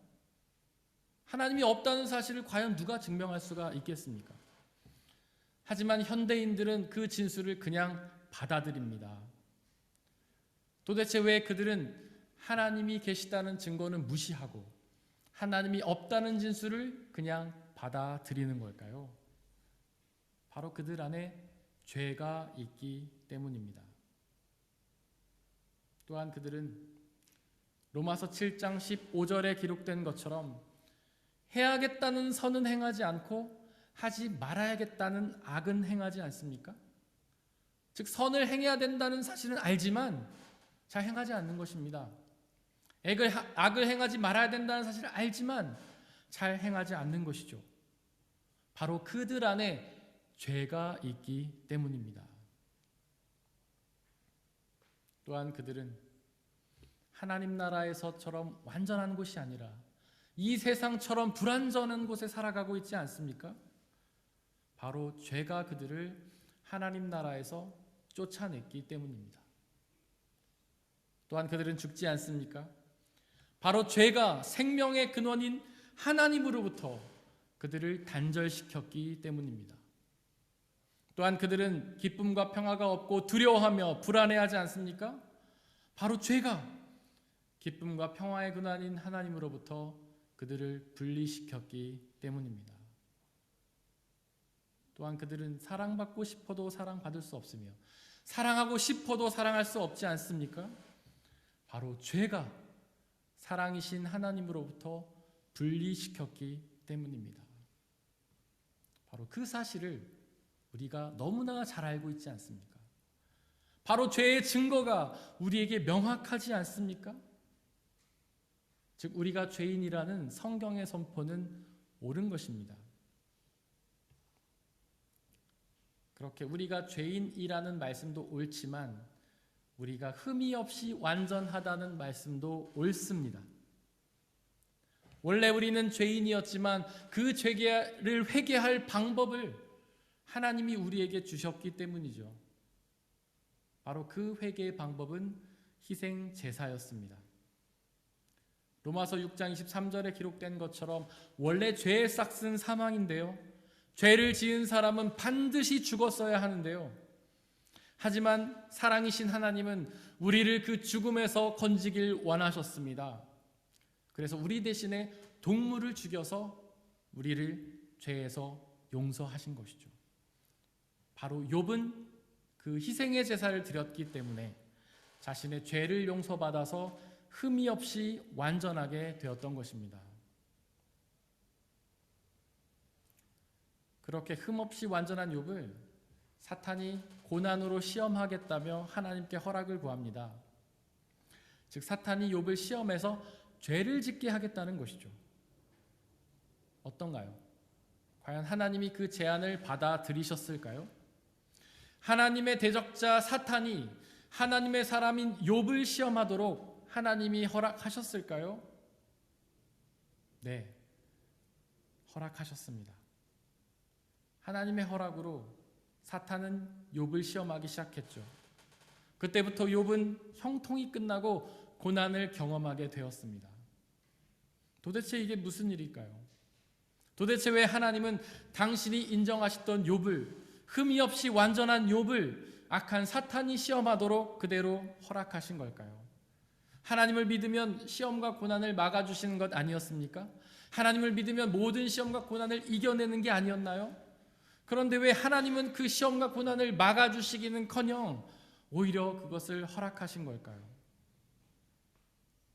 하나님이 없다는 사실을 과연 누가 증명할 수가 있겠습니까? 하지만 현대인들은 그 진술을 그냥 받아들입니다. 도대체 왜 그들은 하나님이 계시다는 증거는 무시하고 하나님이 없다는 진술을 그냥 받아들이는 걸까요? 바로 그들 안에 죄가 있기 때문입니다. 또한 그들은 로마서 7장 15절에 기록된 것처럼 해야겠다는 선은 행하지 않고 하지 말아야겠다는 악은 행하지 않습니까? 즉 선을 행해야 된다는 사실은 알지만 잘 행하지 않는 것입니다. 악을 행하지 말아야 된다는 사실을 알지만 잘 행하지 않는 것이죠. 바로 그들 안에 죄가 있기 때문입니다. 또한 그들은 하나님 나라에서처럼 완전한 곳이 아니라 이 세상처럼 불완전한 곳에 살아가고 있지 않습니까? 바로 죄가 그들을 하나님 나라에서 쫓아냈기 때문입니다. 또한 그들은 죽지 않습니까? 바로 죄가 생명의 근원인 하나님으로부터 그들을 단절시켰기 때문입니다. 또한 그들은 기쁨과 평화가 없고 두려워하며 불안해하지 않습니까? 바로 죄가 기쁨과 평화의 근원인 하나님으로부터 그들을 분리시켰기 때문입니다. 또한 그들은 사랑받고 싶어도 사랑받을 수 없으며 사랑하고 싶어도 사랑할 수 없지 않습니까? 바로 죄가 사랑이신 하나님으로부터 분리시켰기 때문입니다. 바로 그 사실을 우리가 너무나 잘 알고 있지 않습니까? 바로 죄의 증거가 우리에게 명확하지 않습니까? 즉 우리가 죄인이라는 성경의 선포는 옳은 것입니다. 그렇게 우리가 죄인이라는 말씀도 옳지만 우리가 흠이 없이 완전하다는 말씀도 옳습니다. 원래 우리는 죄인이었지만 그 죄를 회개할 방법을 하나님이 우리에게 주셨기 때문이죠. 바로 그 회개의 방법은 희생 제사였습니다. 로마서 6장 23절에 기록된 것처럼 원래 죄의 싹은 사망인데요. 죄를 지은 사람은 반드시 죽었어야 하는데요. 하지만 사랑이신 하나님은 우리를 그 죽음에서 건지길 원하셨습니다. 그래서 우리 대신에 동물을 죽여서 우리를 죄에서 용서하신 것이죠. 바로 욥은 그 희생의 제사를 드렸기 때문에 자신의 죄를 용서받아서 흠이 없이 완전하게 되었던 것입니다. 그렇게 흠 없이 완전한 욥을 사탄이 고난으로 시험하겠다며 하나님께 허락을 구합니다. 즉 사탄이 욥을 시험해서 죄를 짓게 하겠다는 것이죠. 어떤가요? 과연 하나님이 그 제안을 받아들이셨을까요? 하나님의 대적자 사탄이 하나님의 사람인 욥을 시험하도록 하나님이 허락하셨을까요? 네, 허락하셨습니다. 하나님의 허락으로 사탄은 욥을 시험하기 시작했죠. 그때부터 욥은 형통이 끝나고 고난을 경험하게 되었습니다. 도대체 이게 무슨 일일까요? 도대체 왜 하나님은 당신이 인정하셨던 욥을, 흠이 없이 완전한 욥을 악한 사탄이 시험하도록 그대로 허락하신 걸까요? 하나님을 믿으면 시험과 고난을 막아주시는 것 아니었습니까? 하나님을 믿으면 모든 시험과 고난을 이겨내는 게 아니었나요? 그런데 왜 하나님은 그 시험과 고난을 막아주시기는커녕 오히려 그것을 허락하신 걸까요?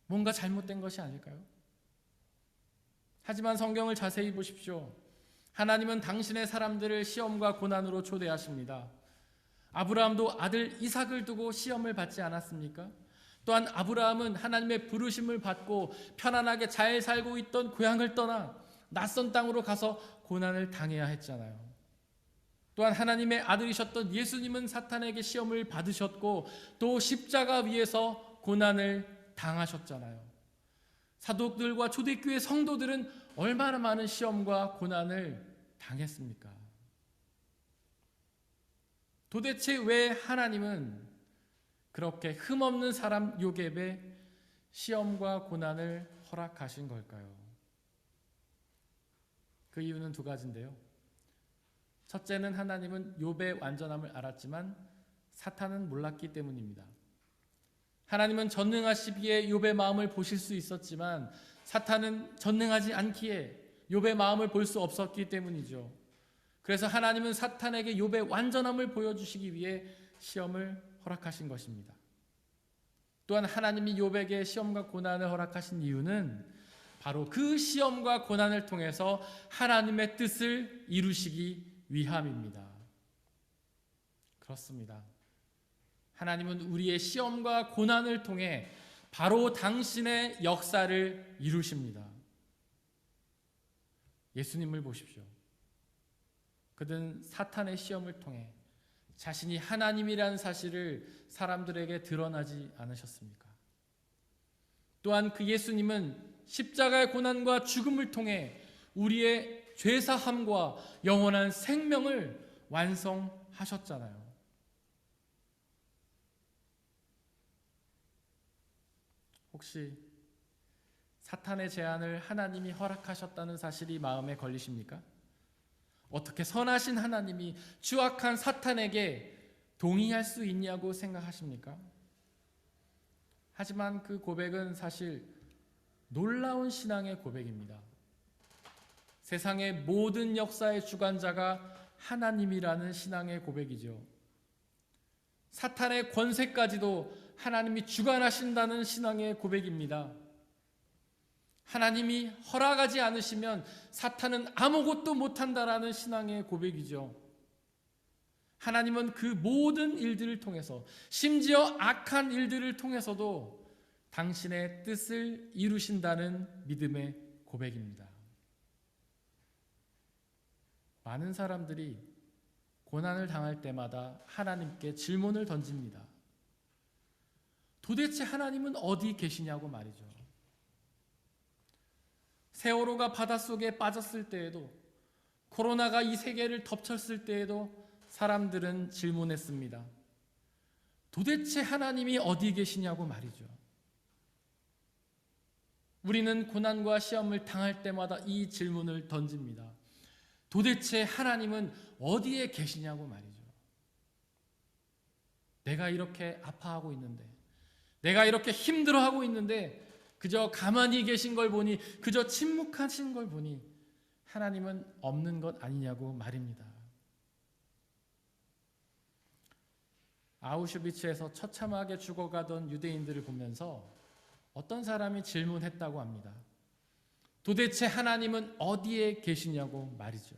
뭔가 잘못된 것이 아닐까요? 하지만 성경을 자세히 보십시오. 하나님은 당신의 사람들을 시험과 고난으로 초대하십니다. 아브라함도 아들 이삭을 두고 시험을 받지 않았습니까? 또한 아브라함은 하나님의 부르심을 받고 편안하게 잘 살고 있던 고향을 떠나 낯선 땅으로 가서 고난을 당해야 했잖아요. 또한 하나님의 아들이셨던 예수님은 사탄에게 시험을 받으셨고 또 십자가 위에서 고난을 당하셨잖아요. 사도들과 초대교회 성도들은 얼마나 많은 시험과 고난을 당했습니까? 도대체 왜 하나님은 그렇게 흠없는 사람 요셉에 시험과 고난을 허락하신 걸까요? 그 이유는 두 가지인데요. 첫째는 하나님은 욥의 완전함을 알았지만 사탄은 몰랐기 때문입니다. 하나님은 전능하시기에 욥의 마음을 보실 수 있었지만 사탄은 전능하지 않기에 욥의 마음을 볼 수 없었기 때문이죠. 그래서 하나님은 사탄에게 욥의 완전함을 보여주시기 위해 시험을 허락하신 것입니다. 또한 하나님이 욥에게 시험과 고난을 허락하신 이유는 바로 그 시험과 고난을 통해서 하나님의 뜻을 이루시기 위함입니다. 그렇습니다. 하나님은 우리의 시험과 고난을 통해 바로 당신의 역사를 이루십니다. 예수님을 보십시오. 그는 사탄의 시험을 통해 자신이 하나님이라는 사실을 사람들에게 드러나지 않으셨습니까? 또한 그 예수님은 십자가의 고난과 죽음을 통해 우리의 죄사함과 영원한 생명을 완성하셨잖아요. 혹시 사탄의 제안을 하나님이 허락하셨다는 사실이 마음에 걸리십니까? 어떻게 선하신 하나님이 추악한 사탄에게 동의할 수 있냐고 생각하십니까? 하지만 그 고백은 사실 놀라운 신앙의 고백입니다. 세상의 모든 역사의 주관자가 하나님이라는 신앙의 고백이죠. 사탄의 권세까지도 하나님이 주관하신다는 신앙의 고백입니다. 하나님이 허락하지 않으시면 사탄은 아무것도 못한다라는 신앙의 고백이죠. 하나님은 그 모든 일들을 통해서, 심지어 악한 일들을 통해서도 당신의 뜻을 이루신다는 믿음의 고백입니다. 많은 사람들이 고난을 당할 때마다 하나님께 질문을 던집니다. 도대체 하나님은 어디 계시냐고 말이죠. 세월호가 바닷속에 빠졌을 때에도, 코로나가 이 세계를 덮쳤을 때에도 사람들은 질문했습니다. 도대체 하나님이 어디 계시냐고 말이죠. 우리는 고난과 시험을 당할 때마다 이 질문을 던집니다. 도대체 하나님은 어디에 계시냐고 말이죠. 내가 이렇게 아파하고 있는데, 내가 이렇게 힘들어하고 있는데 그저 가만히 계신 걸 보니, 그저 침묵하신 걸 보니 하나님은 없는 것 아니냐고 말입니다. 아우슈비츠에서 처참하게 죽어가던 유대인들을 보면서 어떤 사람이 질문했다고 합니다. 도대체 하나님은 어디에 계시냐고 말이죠.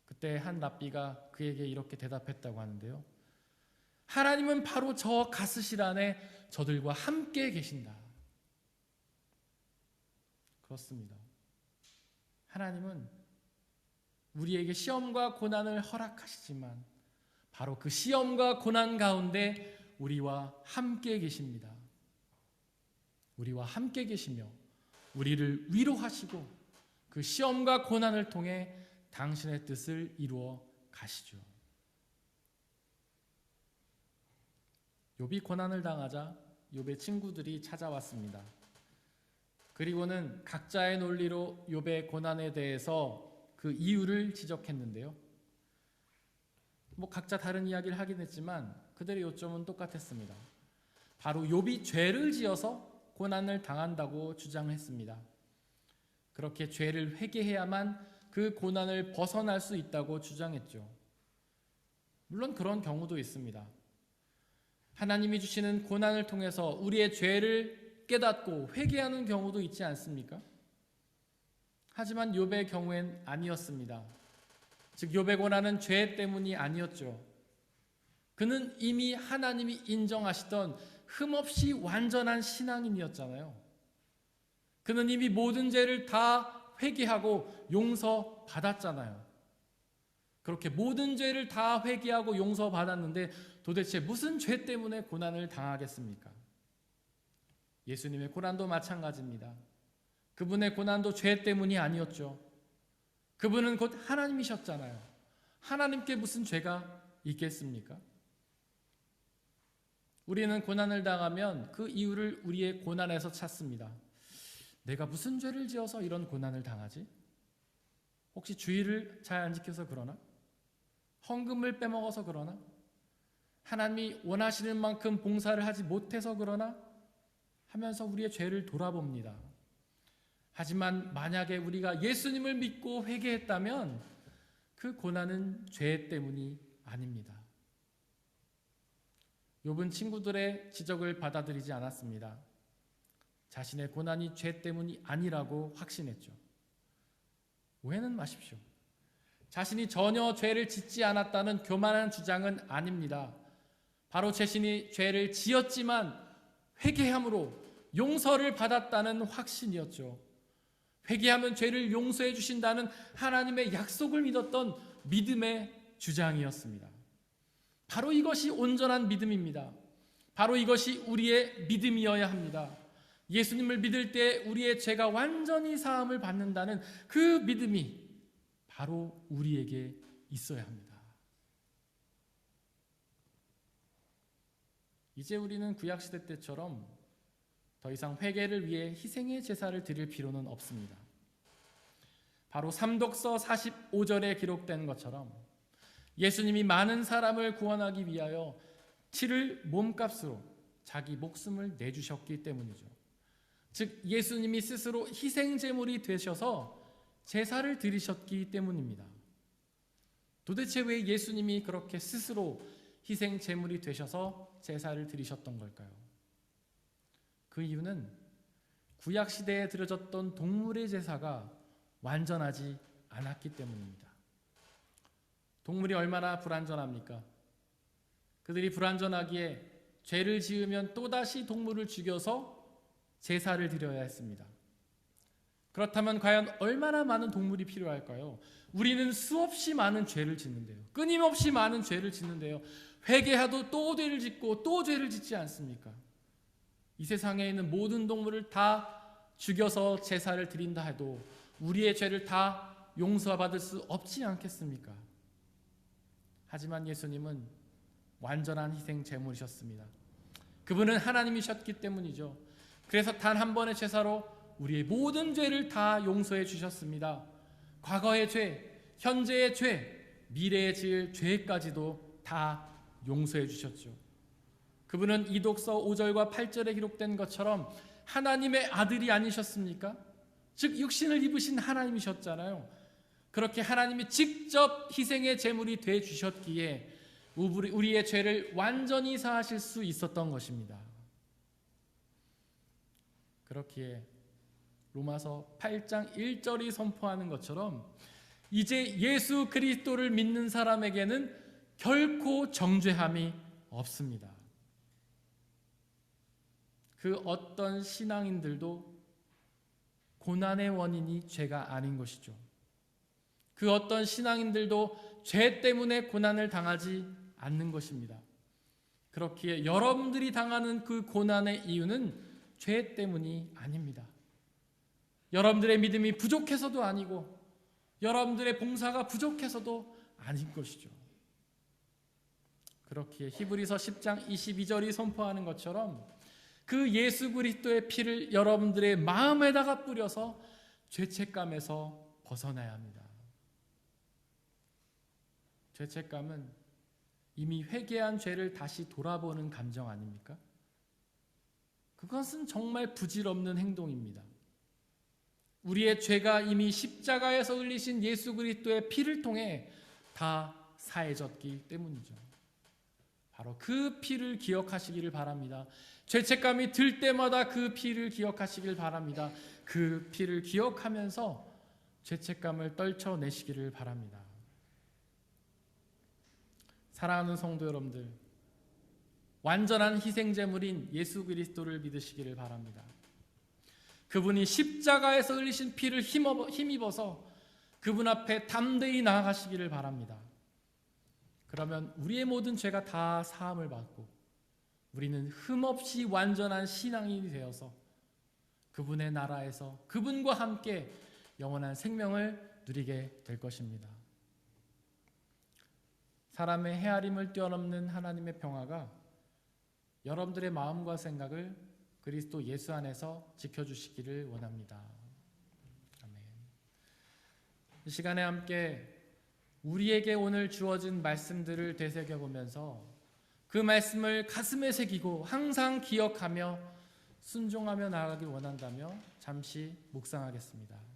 그때 한 랍비가 그에게 이렇게 대답했다고 하는데요. 하나님은 바로 저 가스실 안에 저들과 함께 계신다. 그렇습니다. 하나님은 우리에게 시험과 고난을 허락하시지만 바로 그 시험과 고난 가운데 우리와 함께 계십니다. 우리와 함께 계시며 우리를 위로하시고 그 시험과 고난을 통해 당신의 뜻을 이루어 가시죠. 욥이 고난을 당하자 욥의 친구들이 찾아왔습니다. 그리고는 각자의 논리로 욥의 고난에 대해서 그 이유를 지적했는데요. 각자 다른 이야기를 하긴 했지만 그들의 요점은 똑같았습니다. 바로 욥이 죄를 지어서 고난을 당한다고 주장했습니다. 그렇게 죄를 회개해야만 그 고난을 벗어날 수 있다고 주장했죠. 물론 그런 경우도 있습니다. 하나님이 주시는 고난을 통해서 우리의 죄를 깨닫고 회개하는 경우도 있지 않습니까? 하지만 욥의 경우엔 아니었습니다. 즉 욥의 고난은 죄 때문이 아니었죠. 그는 이미 하나님이 인정하시던 흠없이 완전한 신앙인이었잖아요. 그는 이미 모든 죄를 다 회개하고 용서받았잖아요. 그렇게 모든 죄를 다 회개하고 용서받았는데 도대체 무슨 죄 때문에 고난을 당하겠습니까? 예수님의 고난도 마찬가지입니다. 그분의 고난도 죄 때문이 아니었죠. 그분은 곧 하나님이셨잖아요. 하나님께 무슨 죄가 있겠습니까? 우리는 고난을 당하면 그 이유를 우리의 고난에서 찾습니다. 내가 무슨 죄를 지어서 이런 고난을 당하지? 혹시 주의를 잘 안 지켜서 그러나? 헌금을 빼먹어서 그러나? 하나님이 원하시는 만큼 봉사를 하지 못해서 그러나? 하면서 우리의 죄를 돌아봅니다. 하지만 만약에 우리가 예수님을 믿고 회개했다면 그 고난은 죄 때문이 아닙니다. 욥은 친구들의 지적을 받아들이지 않았습니다. 자신의 고난이 죄 때문이 아니라고 확신했죠. 오해는 마십시오. 자신이 전혀 죄를 짓지 않았다는 교만한 주장은 아닙니다. 바로 자신이 죄를 지었지만 회개함으로 용서를 받았다는 확신이었죠. 회개하면 죄를 용서해 주신다는 하나님의 약속을 믿었던 믿음의 주장이었습니다. 바로 이것이 온전한 믿음입니다. 바로 이것이 우리의 믿음이어야 합니다. 예수님을 믿을 때 우리의 죄가 완전히 사함을 받는다는 그 믿음이 바로 우리에게 있어야 합니다. 이제 우리는 구약시대 때처럼 더 이상 회개를 위해 희생의 제사를 드릴 필요는 없습니다. 바로 삼독서 45절에 기록된 것처럼 예수님이 많은 사람을 구원하기 위하여 치를 몸값으로 자기 목숨을 내주셨기 때문이죠. 즉 예수님이 스스로 희생제물이 되셔서 제사를 드리셨기 때문입니다. 도대체 왜 예수님이 그렇게 스스로 희생제물이 되셔서 제사를 드리셨던 걸까요? 그 이유는 구약시대에 드려졌던 동물의 제사가 완전하지 않았기 때문입니다. 동물이 얼마나 불완전합니까? 그들이 불완전하기에 죄를 지으면 또다시 동물을 죽여서 제사를 드려야 했습니다. 그렇다면 과연 얼마나 많은 동물이 필요할까요? 우리는 수없이 많은 죄를 짓는데요. 끊임없이 많은 죄를 짓는데요. 회개하도 또 죄를 짓고 또 죄를 짓지 않습니까? 이 세상에 있는 모든 동물을 다 죽여서 제사를 드린다 해도 우리의 죄를 다 용서받을 수 없지 않겠습니까? 하지만 예수님은 완전한 희생 제물이셨습니다. 그분은 하나님이셨기 때문이죠. 그래서 단 한 번의 제사로 우리의 모든 죄를 다 용서해 주셨습니다. 과거의 죄, 현재의 죄, 미래에 지을 죄까지도 다 용서해 주셨죠. 그분은 이독서 5절과 8절에 기록된 것처럼 하나님의 아들이 아니셨습니까? 즉 육신을 입으신 하나님이셨잖아요. 그렇게 하나님이 직접 희생의 제물이 돼 주셨기에 우리의 죄를 완전히 사하실 수 있었던 것입니다. 그렇기에 로마서 8장 1절이 선포하는 것처럼 이제 예수 그리스도를 믿는 사람에게는 결코 정죄함이 없습니다. 그 어떤 신앙인들도 고난의 원인이 죄가 아닌 것이죠. 그 어떤 신앙인들도 죄 때문에 고난을 당하지 않는 것입니다. 그렇기에 여러분들이 당하는 그 고난의 이유는 죄 때문이 아닙니다. 여러분들의 믿음이 부족해서도 아니고 여러분들의 봉사가 부족해서도 아닌 것이죠. 그렇기에 히브리서 10장 22절이 선포하는 것처럼 그 예수 그리스도의 피를 여러분들의 마음에다가 뿌려서 죄책감에서 벗어나야 합니다. 죄책감은 이미 회개한 죄를 다시 돌아보는 감정 아닙니까? 그것은 정말 부질없는 행동입니다. 우리의 죄가 이미 십자가에서 흘리신 예수 그리스도의 피를 통해 다 사해졌기 때문이죠. 바로 그 피를 기억하시기를 바랍니다. 죄책감이 들 때마다 그 피를 기억하시길 바랍니다. 그 피를 기억하면서 죄책감을 떨쳐내시기를 바랍니다. 사랑하는 성도 여러분들, 완전한 희생제물인 예수 그리스도를 믿으시기를 바랍니다. 그분이 십자가에서 흘리신 피를 힘입어서 그분 앞에 담대히 나아가시기를 바랍니다. 그러면 우리의 모든 죄가 다 사함을 받고 우리는 흠없이 완전한 신앙인이 되어서 그분의 나라에서 그분과 함께 영원한 생명을 누리게 될 것입니다. 사람의 헤아림을 뛰어넘는 하나님의 평화가 여러분들의 마음과 생각을 그리스도 예수 안에서 지켜주시기를 원합니다. 아멘. 이 시간에 함께 우리에게 오늘 주어진 말씀들을 되새겨보면서 그 말씀을 가슴에 새기고 항상 기억하며 순종하며 나아가길 원한다며 잠시 묵상하겠습니다.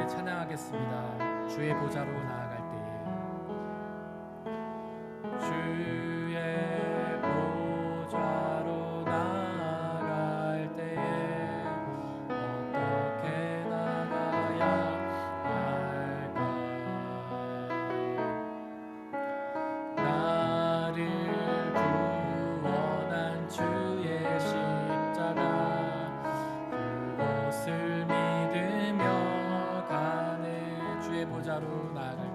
찬양하겠습니다. 주의 보좌로 나아갈 때에 주의 보좌로 나아갈 때에 어떻게 나가야 할까? 나를 구원한 주의 십자가 그것을 믿으며 주의 보좌로 나아갈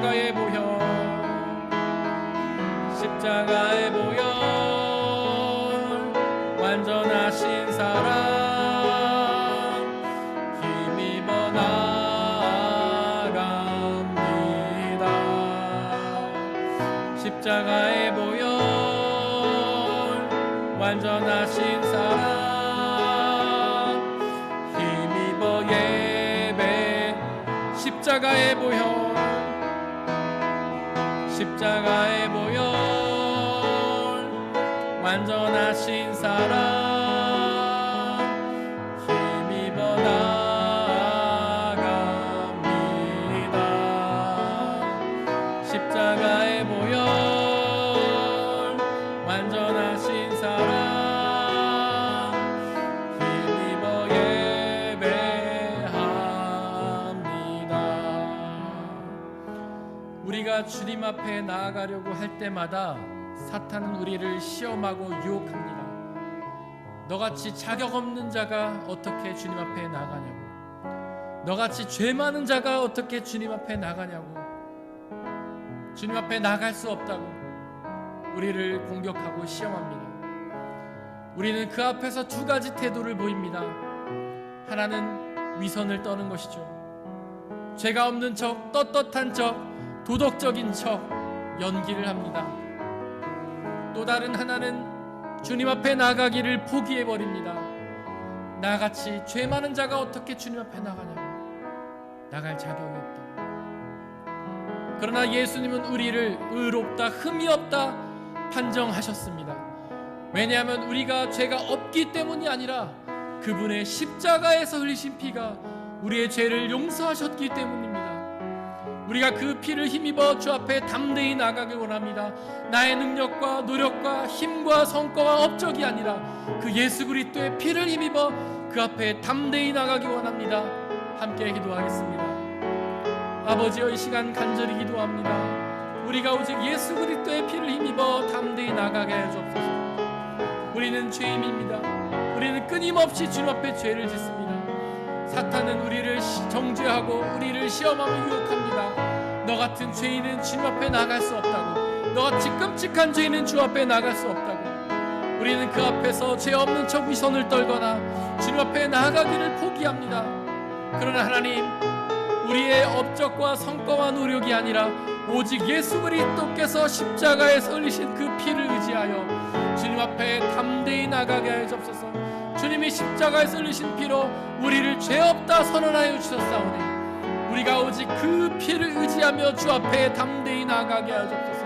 십자가의 보혈, 십자가의 보혈, 완전하신 사랑 힘입어 나아갑니다. 십자가의 보혈, 완전하신 사랑 힘입어 예배. 십자가의 보혈, 십자가의 보혈, 완전하신 사랑 힘입어 나아갑니다. 십자가의 보혈, 완전하신 사랑 힘입어 예배합니다. 우리가 주님 앞에 나아가려고 할 때마다 사탄은 우리를 시험하고 유혹합니다. 너같이 자격 없는 자가 어떻게 주님 앞에 나가냐고, 너같이 죄 많은 자가 어떻게 주님 앞에 나가냐고, 주님 앞에 나갈 수 없다고 우리를 공격하고 시험합니다. 우리는 그 앞에서 두 가지 태도를 보입니다. 하나는 위선을 떠는 것이죠. 죄가 없는 척, 떳떳한 척, 도덕적인 척 연기를 합니다. 또 다른 하나는 주님 앞에 나가기를 포기해버립니다. 나같이 죄 많은 자가 어떻게 주님 앞에 나가냐고, 나갈 자격이 없다고. 그러나 예수님은 우리를 의롭다, 흠이 없다 판정하셨습니다. 왜냐하면 우리가 죄가 없기 때문이 아니라 그분의 십자가에서 흘리신 피가 우리의 죄를 용서하셨기 때문입니다. 우리가 그 피를 힘입어 주 앞에 담대히 나가길 원합니다. 나의 능력과 노력과 힘과 성과와 업적이 아니라 그 예수 그리스도의 피를 힘입어 그 앞에 담대히 나가기 원합니다. 함께 기도하겠습니다. 아버지여, 이 시간 간절히 기도합니다. 우리가 오직 예수 그리스도의 피를 힘입어 담대히 나가게 하여 주옵소서. 우리는 죄인입니다. 우리는 끊임없이 주님 앞에 죄를 짓습니다. 사탄은 우리를 정죄하고 우리를 시험하며 유혹합니다. 너 같은 죄인은 주님 앞에 나갈 수 없다고, 너같이 끔찍한 죄인은 주 앞에 나갈 수 없다고. 우리는 그 앞에서 죄 없는 척 위선을 떨거나 주님 앞에 나아가기를 포기합니다. 그러나 하나님, 우리의 업적과 성과와 노력이 아니라 오직 예수 그리스도께서 십자가에서 흘리신 그 피를 의지하여 주님 앞에 담대히 나가게 하여 주옵소서. 주님이 십자가에서 흘리신 피로 우리를 죄 없다 선언하여 주셨사오니 우리가 오직 그 피를 의지하며 주 앞에 담대히 나가게 하여 주옵소서.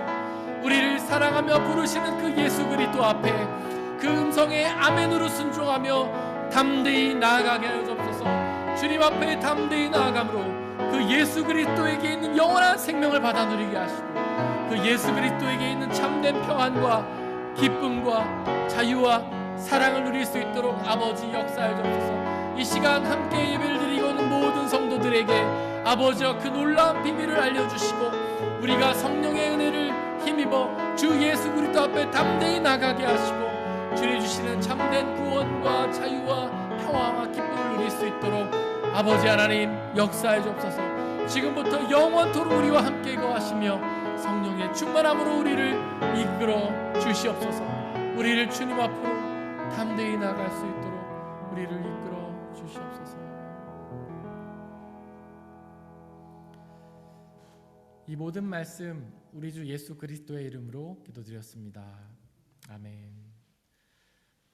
우리를 사랑하며 부르시는 그 예수 그리스도 앞에 그 음성에 아멘으로 순종하며 담대히 나아가게 하여 주옵소서. 주님 앞에 담대히 나아감으로 그 예수 그리스도에게 있는 영원한 생명을 받아 누리게 하시고 그 예수 그리스도에게 있는 참된 평안과 기쁨과 자유와 사랑을 누릴 수 있도록 아버지 역사해 주옵소서. 이 시간 함께 예배를 드리고 있는 모든 성도들에게 아버지여 그 놀라운 비밀을 알려주시고 우리가 성령의 은혜를 힘입어 주 예수 그리스도 앞에 담대히 나가게 하시고 주님 주시는 참된 구원과 자유와 평화와 기쁨을 누릴 수 있도록 아버지 하나님 역사해 주옵소서. 지금부터 영원토록 우리와 함께 거하시며 성령의 충만함으로 우리를 이끌어 주시옵소서. 우리를 주님 앞으로 담대히 나갈 수 있도록 우리를 이끌어 주시옵소서. 이 모든 말씀 우리 주 예수 그리스도의 이름으로 기도드렸습니다. 아멘.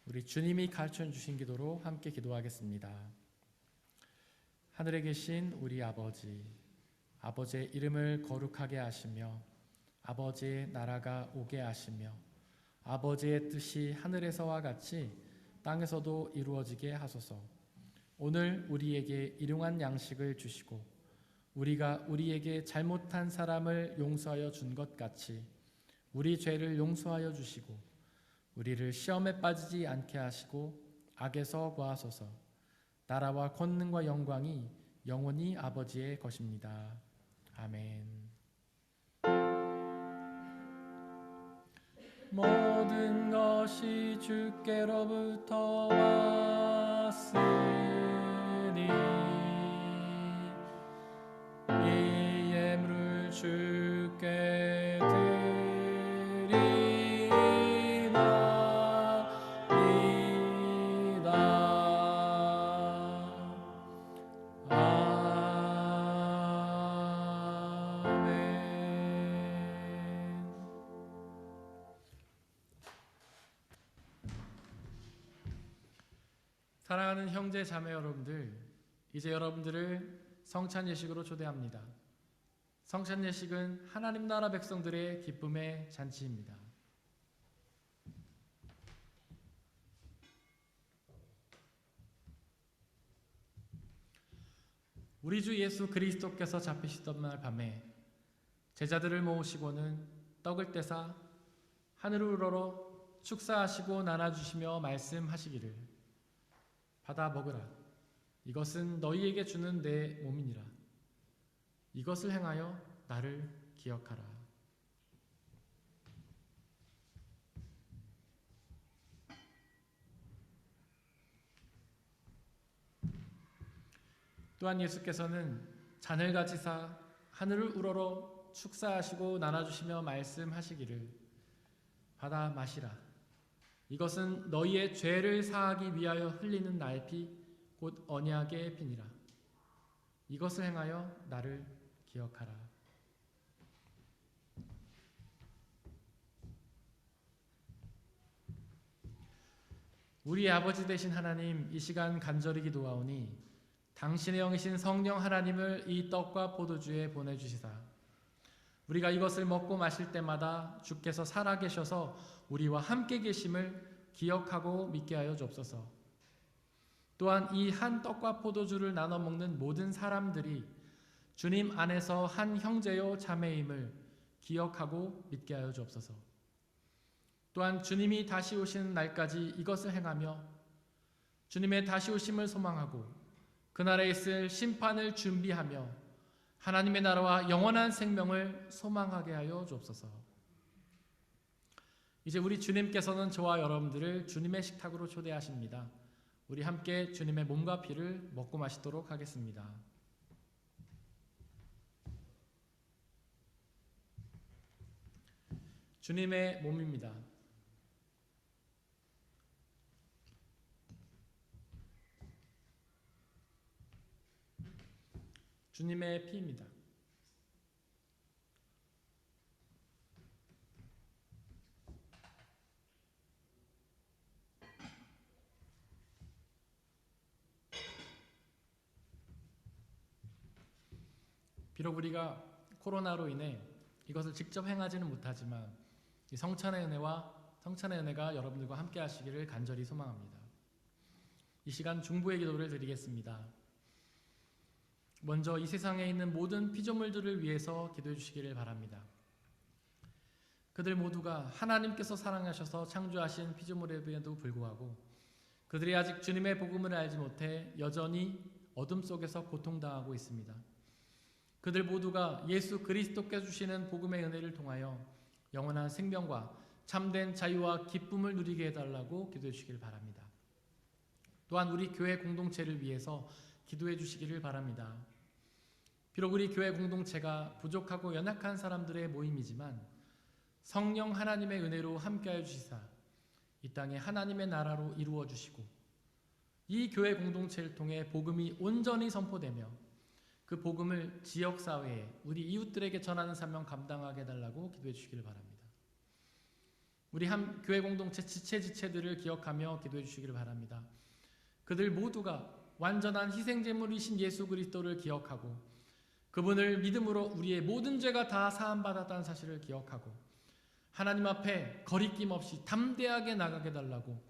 우리 주님이 가르쳐 주신 기도로 함께 기도하겠습니다. 하늘에 계신 우리 아버지, 아버지의 이름을 거룩하게 하시며 아버지의 나라가 오게 하시며 아버지의 뜻이 하늘에서와 같이 땅에서도 이루어지게 하소서. 오늘 우리에게 일용할 양식을 주시고 우리가 우리에게 잘못한 사람을 용서하여 준 것 같이 우리 죄를 용서하여 주시고 우리를 시험에 빠지지 않게 하시고 악에서 구하소서. 나라와 권능과 영광이 영원히 아버지의 것입니다. 아멘. 모든 것이 주께로부터 왔으니 이 예물을 주 사랑하는 형제 자매 여러분들, 이제 여러분들을 성찬 예식으로 초대합니다. 성찬 예식은 하나님 나라 백성들의 기쁨의 잔치입니다. 우리 주 예수 그리스도께서 잡히시던 날 밤에 제자들을 모으시고는 떡을 떼사 하늘을 우러러 축사하시고 나눠주시며 말씀하시기를, 받아 먹으라. 이것은 너희에게 주는 내 몸이니라. 이것을 행하여 나를 기억하라. 또한 예수께서는 잔을 가지사 하늘을 우러러 축사하시고 나눠주시며 말씀하시기를, 받아 마시라. 이것은 너희의 죄를 사하기 위하여 흘리는 나의 피, 곧 언약의 피니라. 이것을 행하여 나를 기억하라. 우리 아버지 되신 하나님, 이 시간 간절히 기도하오니 당신의 영이신 성령 하나님을 이 떡과 포도주에 보내주시사 우리가 이것을 먹고 마실 때마다 주께서 살아계셔서 우리와 함께 계심을 기억하고 믿게 하여 주옵소서. 또한 이 한 떡과 포도주를 나눠 먹는 모든 사람들이 주님 안에서 한 형제요 자매임을 기억하고 믿게 하여 주옵소서. 또한 주님이 다시 오시는 날까지 이것을 행하며 주님의 다시 오심을 소망하고 그날에 있을 심판을 준비하며 하나님의 나라와 영원한 생명을 소망하게 하여 주옵소서. 이제 우리 주님께서는 저와 여러분들을 주님의 식탁으로 초대하십니다. 우리 함께 주님의 몸과 피를 먹고 마시도록 하겠습니다. 주님의 몸입니다. 주님의 피입니다. 비록 우리가 코로나로 인해 이것을 직접 행하지는 못하지만 이 성찬의 은혜가 여러분들과 함께 하시기를 간절히 소망합니다. 이 시간 중보의 기도를 드리겠습니다. 먼저 이 세상에 있는 모든 피조물들을 위해서 기도해 주시기를 바랍니다. 그들 모두가 하나님께서 사랑하셔서 창조하신 피조물임에도 불구하고 그들이 아직 주님의 복음을 알지 못해 여전히 어둠 속에서 고통당하고 있습니다. 그들 모두가 예수 그리스도께서 주시는 복음의 은혜를 통하여 영원한 생명과 참된 자유와 기쁨을 누리게 해달라고 기도해 주시길 바랍니다. 또한 우리 교회 공동체를 위해서 기도해 주시기를 바랍니다. 비록 우리 교회 공동체가 부족하고 연약한 사람들의 모임이지만 성령 하나님의 은혜로 함께하여 주시사 이 땅에 하나님의 나라로 이루어 주시고 이 교회 공동체를 통해 복음이 온전히 선포되며 그 복음을 지역사회에 우리 이웃들에게 전하는 사명 감당하게 해달라고 기도해 주시기를 바랍니다. 우리 교회 공동체 지체들을 기억하며 기도해 주시기를 바랍니다. 그들 모두가 완전한 희생제물이신 예수 그리스도를 기억하고 그분을 믿음으로 우리의 모든 죄가 다 사함받았다는 사실을 기억하고 하나님 앞에 거리낌 없이 담대하게 나가게 해달라고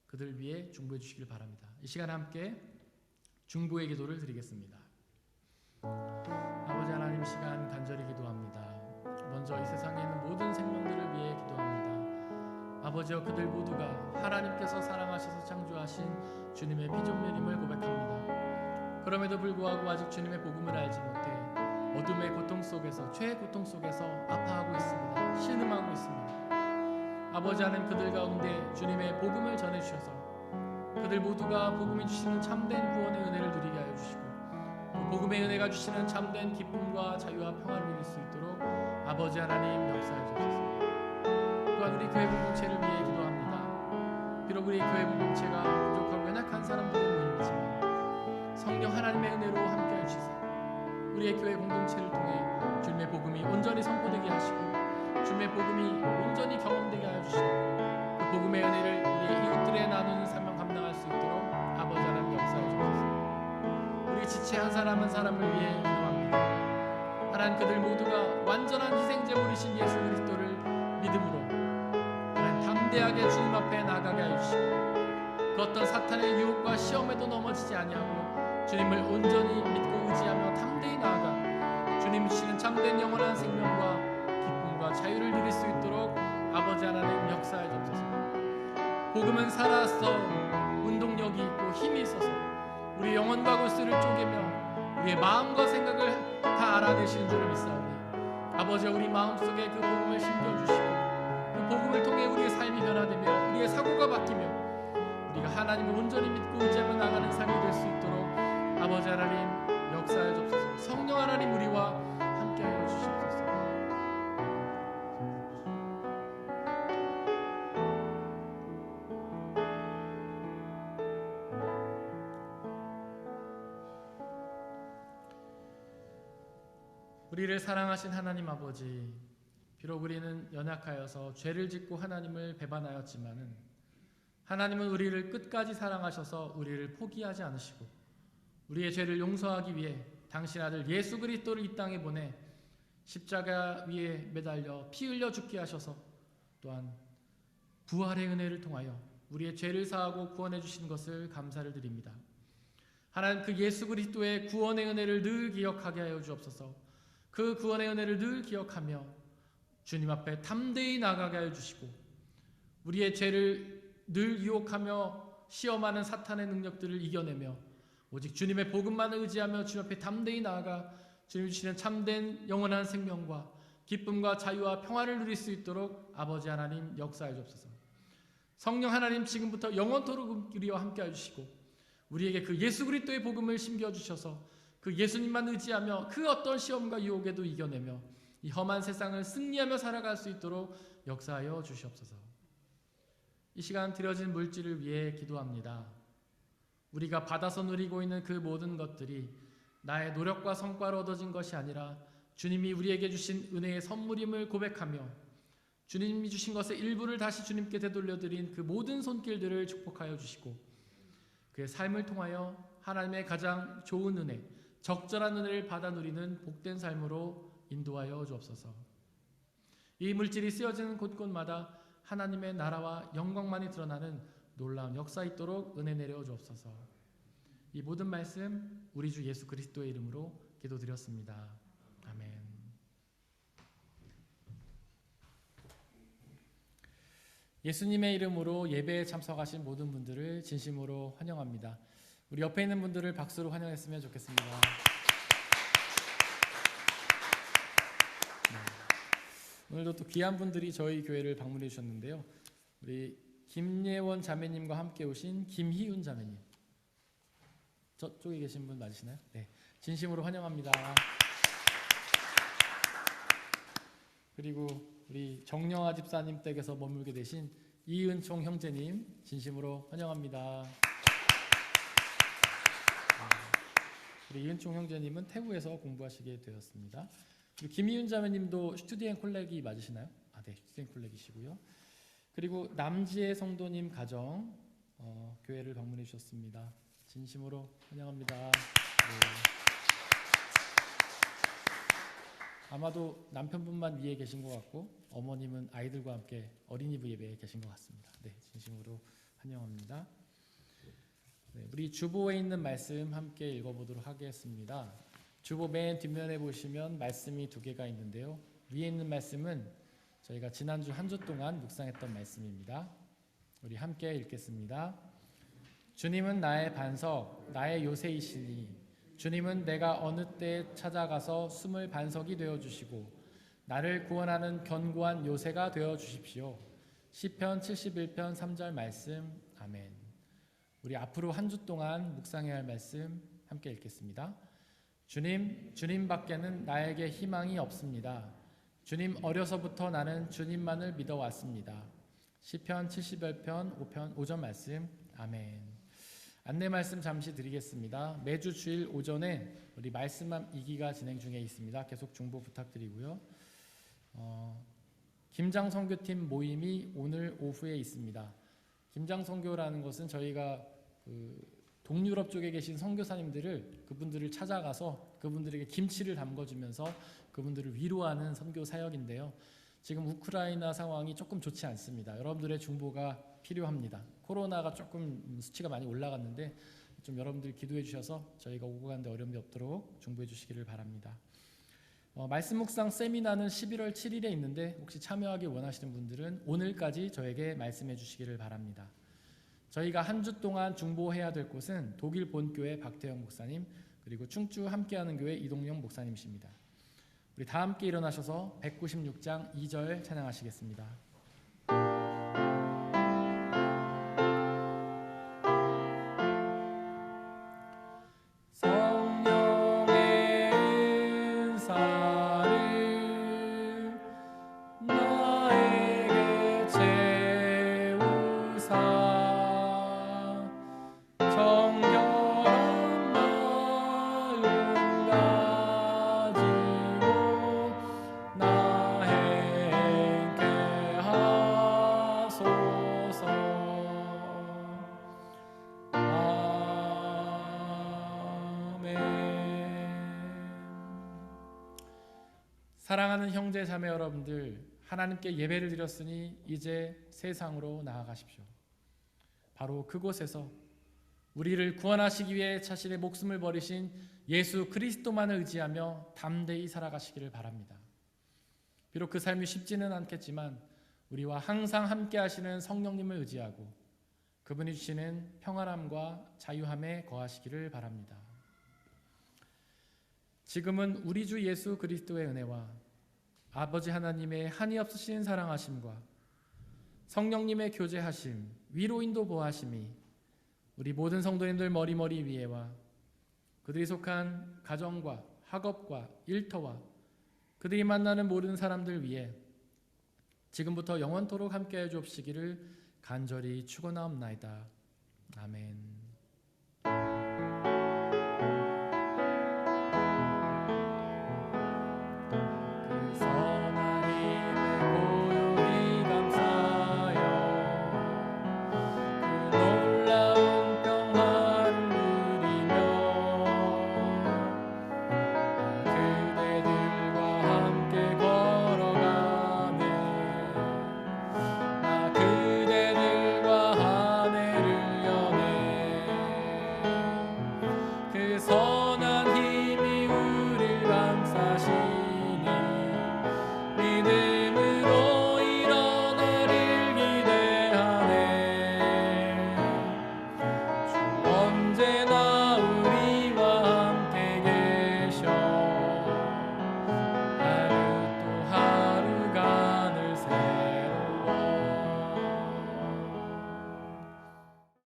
그들 위해 중보해 주시기를 바랍니다. 이 시간 함께 중보의 기도를 드리겠습니다. 아버지 하나님, 이 시간 간절히 기도합니다. 먼저 이 세상에 있는 모든 생명들을 위해 기도합니다. 아버지여, 그들 모두가 하나님께서 사랑하셔서 창조하신 주님의 피조물임을 고백합니다. 그럼에도 불구하고 아직 주님의 복음을 알지 못해 어둠의 고통 속에서, 죄의 고통 속에서 아파하고 있습니다. 신음하고 있습니다. 아버지 하나님, 그들 가운데 주님의 복음을 전해주셔서 그들 모두가 복음이 주시는 참된 구원의 은혜를 누리게 하여 주시고 그 복음의 은혜가 주시는 참된 기쁨과 자유와 평화를 누릴 수 있도록 아버지 하나님 역사해 주옵소서. 또한 우리 교회 공동체를 위해 기도합니다. 비록 우리 교회 공동체가 부족하고 연약한 사람들의 모임이지만 성령 하나님의 은혜로 함께해 주시사 우리의 교회 공동체를 통해 주님의 복음이 온전히 선포되게 하시고 주님의 복음이 온전히 경험되게 하여 주시고 그 복음의 은혜를 우리 이웃들에 나누는 사명 감당할 수 있도록 아버지 하나님 육체 한 사람 한 사람을 위해 기도합니다. 하나님, 그들 모두가 완전한 희생제물이신 예수 그리스도를 믿음으로 하나님 담대하게 주님 앞에 나가게 해주시고 그 어떤 사탄의 유혹과 시험에도 넘어지지 아니하고 주님을 온전히 믿고 의지하며 담대히 나아가 주님 주시는 참된 영원한 생명과 기쁨과 자유를 누릴 수 있도록 아버지 하나님 역사해 주옵소서. 복음은 살아서 운동력이 있고 힘이 있어서 우리 영혼과 골수를 쪼개며 우리의 마음과 생각을 다 알아내시는 줄을 믿사오니 아버지, 우리 마음속에 그 복음을 심겨주시고 그 복음을 통해 우리의 삶이 변화되며 우리의 사고가 바뀌며 우리가 하나님을 온전히 믿고 의지하며 나가는 삶이 될 수 있도록 아버지 하나님 역사해 주옵소서. 성령 하나님 우리와 함께하여 주시옵소서. 우리를 사랑하신 하나님 아버지, 비록 우리는 연약하여서 죄를 짓고 하나님을 배반하였지만은 하나님은 우리를 끝까지 사랑하셔서 우리를 포기하지 않으시고 우리의 죄를 용서하기 위해 당신 아들 예수 그리스도를 이 땅에 보내 십자가 위에 매달려 피 흘려 죽게 하셔서 또한 부활의 은혜를 통하여 우리의 죄를 사하고 구원해 주신 것을 감사를 드립니다. 하나님, 그 예수 그리스도의 구원의 은혜를 늘 기억하게 하여 주옵소서. 그 구원의 은혜를 늘 기억하며 주님 앞에 담대히 나가게 하여 주시고 우리의 죄를 늘 유혹하며 시험하는 사탄의 능력들을 이겨내며 오직 주님의 복음만을 의지하며 주님 앞에 담대히 나아가 주님 주시는 참된 영원한 생명과 기쁨과 자유와 평화를 누릴 수 있도록 아버지 하나님 역사해 주옵소서. 성령 하나님, 지금부터 영원토록 우리와 함께해 주시고 우리에게 그 예수 그리스도의 복음을 심겨주셔서 그 예수님만 의지하며 그 어떤 시험과 유혹에도 이겨내며 이 험한 세상을 승리하며 살아갈 수 있도록 역사하여 주시옵소서. 이 시간 드려진 물질을 위해 기도합니다. 우리가 받아서 누리고 있는 그 모든 것들이 나의 노력과 성과로 얻어진 것이 아니라 주님이 우리에게 주신 은혜의 선물임을 고백하며 주님이 주신 것의 일부를 다시 주님께 되돌려드린 그 모든 손길들을 축복하여 주시고 그의 삶을 통하여 하나님의 가장 좋은 은혜, 적절한 은혜를 받아 누리는 복된 삶으로 인도하여 주옵소서. 이 물질이 쓰여지는 곳곳마다 하나님의 나라와 영광만이 드러나는 놀라운 역사 있도록 은혜 내려 주옵소서. 이 모든 말씀 우리 주 예수 그리스도의 이름으로 기도드렸습니다. 아멘. 예수님의 이름으로 예배에 참석하신 모든 분들을 진심으로 환영합니다. 우리 옆에 있는 분들을 박수로 환영했으면 좋겠습니다. 네. 오늘도 또 귀한 분들이 저희 교회를 방문해 주셨는데요. 우리 김예원 자매님과 함께 오신 김희윤 자매님. 저쪽에 계신 분 맞으시나요? 네. 진심으로 환영합니다. 그리고 우리 정영아 집사님 댁에서 머물게 되신 이은총 형제님 진심으로 환영합니다. 우리 이은총 형제님은 태국에서 공부하시게 되었습니다. 그리고 김희윤 자매님도 슈튜디엔 콜렉이 맞으시나요? 네, 슈튜디엔 콜렉이시고요. 그리고 남지혜 성도님 가정 교회를 방문해 주셨습니다. 진심으로 환영합니다. 네. 아마도 남편분만 위에 계신 것 같고 어머님은 아이들과 함께 어린이부 예배에 계신 것 같습니다. 네, 진심으로 환영합니다. 네, 우리 주보에 있는 말씀 함께 읽어보도록 하겠습니다. 주보 맨 뒷면에 보시면 말씀이 두 개가 있는데요. 위에 있는 말씀은 저희가 지난주 한 주 동안 묵상했던 말씀입니다. 우리 함께 읽겠습니다. 주님은 나의 반석, 나의 요새이시니 주님은 내가 어느 때에 찾아가서 숨을 반석이 되어주시고 나를 구원하는 견고한 요새가 되어주십시오. 시편 71편 3절 말씀. 아멘. 우리 앞으로 한 주 동안 묵상해야 할 말씀 함께 읽겠습니다. 주님 밖에는 나에게 희망이 없습니다. 주님 어려서부터 나는 주님만을 믿어왔습니다. 시편 71편 5절 말씀. 아멘. 안내 말씀 잠시 드리겠습니다. 매주 주일 오전에 우리 말씀함 2기가 진행 중에 있습니다. 계속 중보 부탁드리고요. 김장 선교팀 모임이 오늘 오후에 있습니다. 김장 선교라는 것은 저희가 동유럽 쪽에 계신 선교사님들을 그분들을 찾아가서 그분들에게 김치를 담궈주면서 그분들을 위로하는 선교 사역인데요. 지금 우크라이나 상황이 조금 좋지 않습니다. 여러분들의 중보가 필요합니다. 코로나가 조금 수치가 많이 올라갔는데 좀 여러분들 기도해 주셔서 저희가 오고 가는데 어려움이 없도록 중보해 주시기를 바랍니다. 말씀 묵상 세미나는 11월 7일에 있는데 혹시 참여하기 원하시는 분들은 오늘까지 저에게 말씀해 주시기를 바랍니다. 저희가 한 주 동안 중보해야 될 곳은 독일 본교회 박태영 목사님 그리고 충주 함께하는 교회 이동영 목사님이십니다. 우리 다 함께 일어나셔서 196장 2절 찬양하시겠습니다. 사랑하는 형제 자매 여러분들, 하나님께 예배를 드렸으니 이제 세상으로 나아가십시오. 바로 그곳에서 우리를 구원하시기 위해 자신의 목숨을 버리신 예수 그리스도만을 의지하며 담대히 살아가시기를 바랍니다. 비록 그 삶이 쉽지는 않겠지만 우리와 항상 함께 하시는 성령님을 의지하고 그분이 주시는 평안함과 자유함에 거하시기를 바랍니다. 지금은 우리 주 예수 그리스도의 은혜와 아버지 하나님의 한이 없으신 사랑하심과 성령님의 교제하심, 위로인도 보하심이 우리 모든 성도님들 머리머리 위에와 그들이 속한 가정과 학업과 일터와 그들이 만나는 모든 사람들 위에 지금부터 영원토록 함께해 주옵시기를 간절히 축원하옵나이다. 아멘.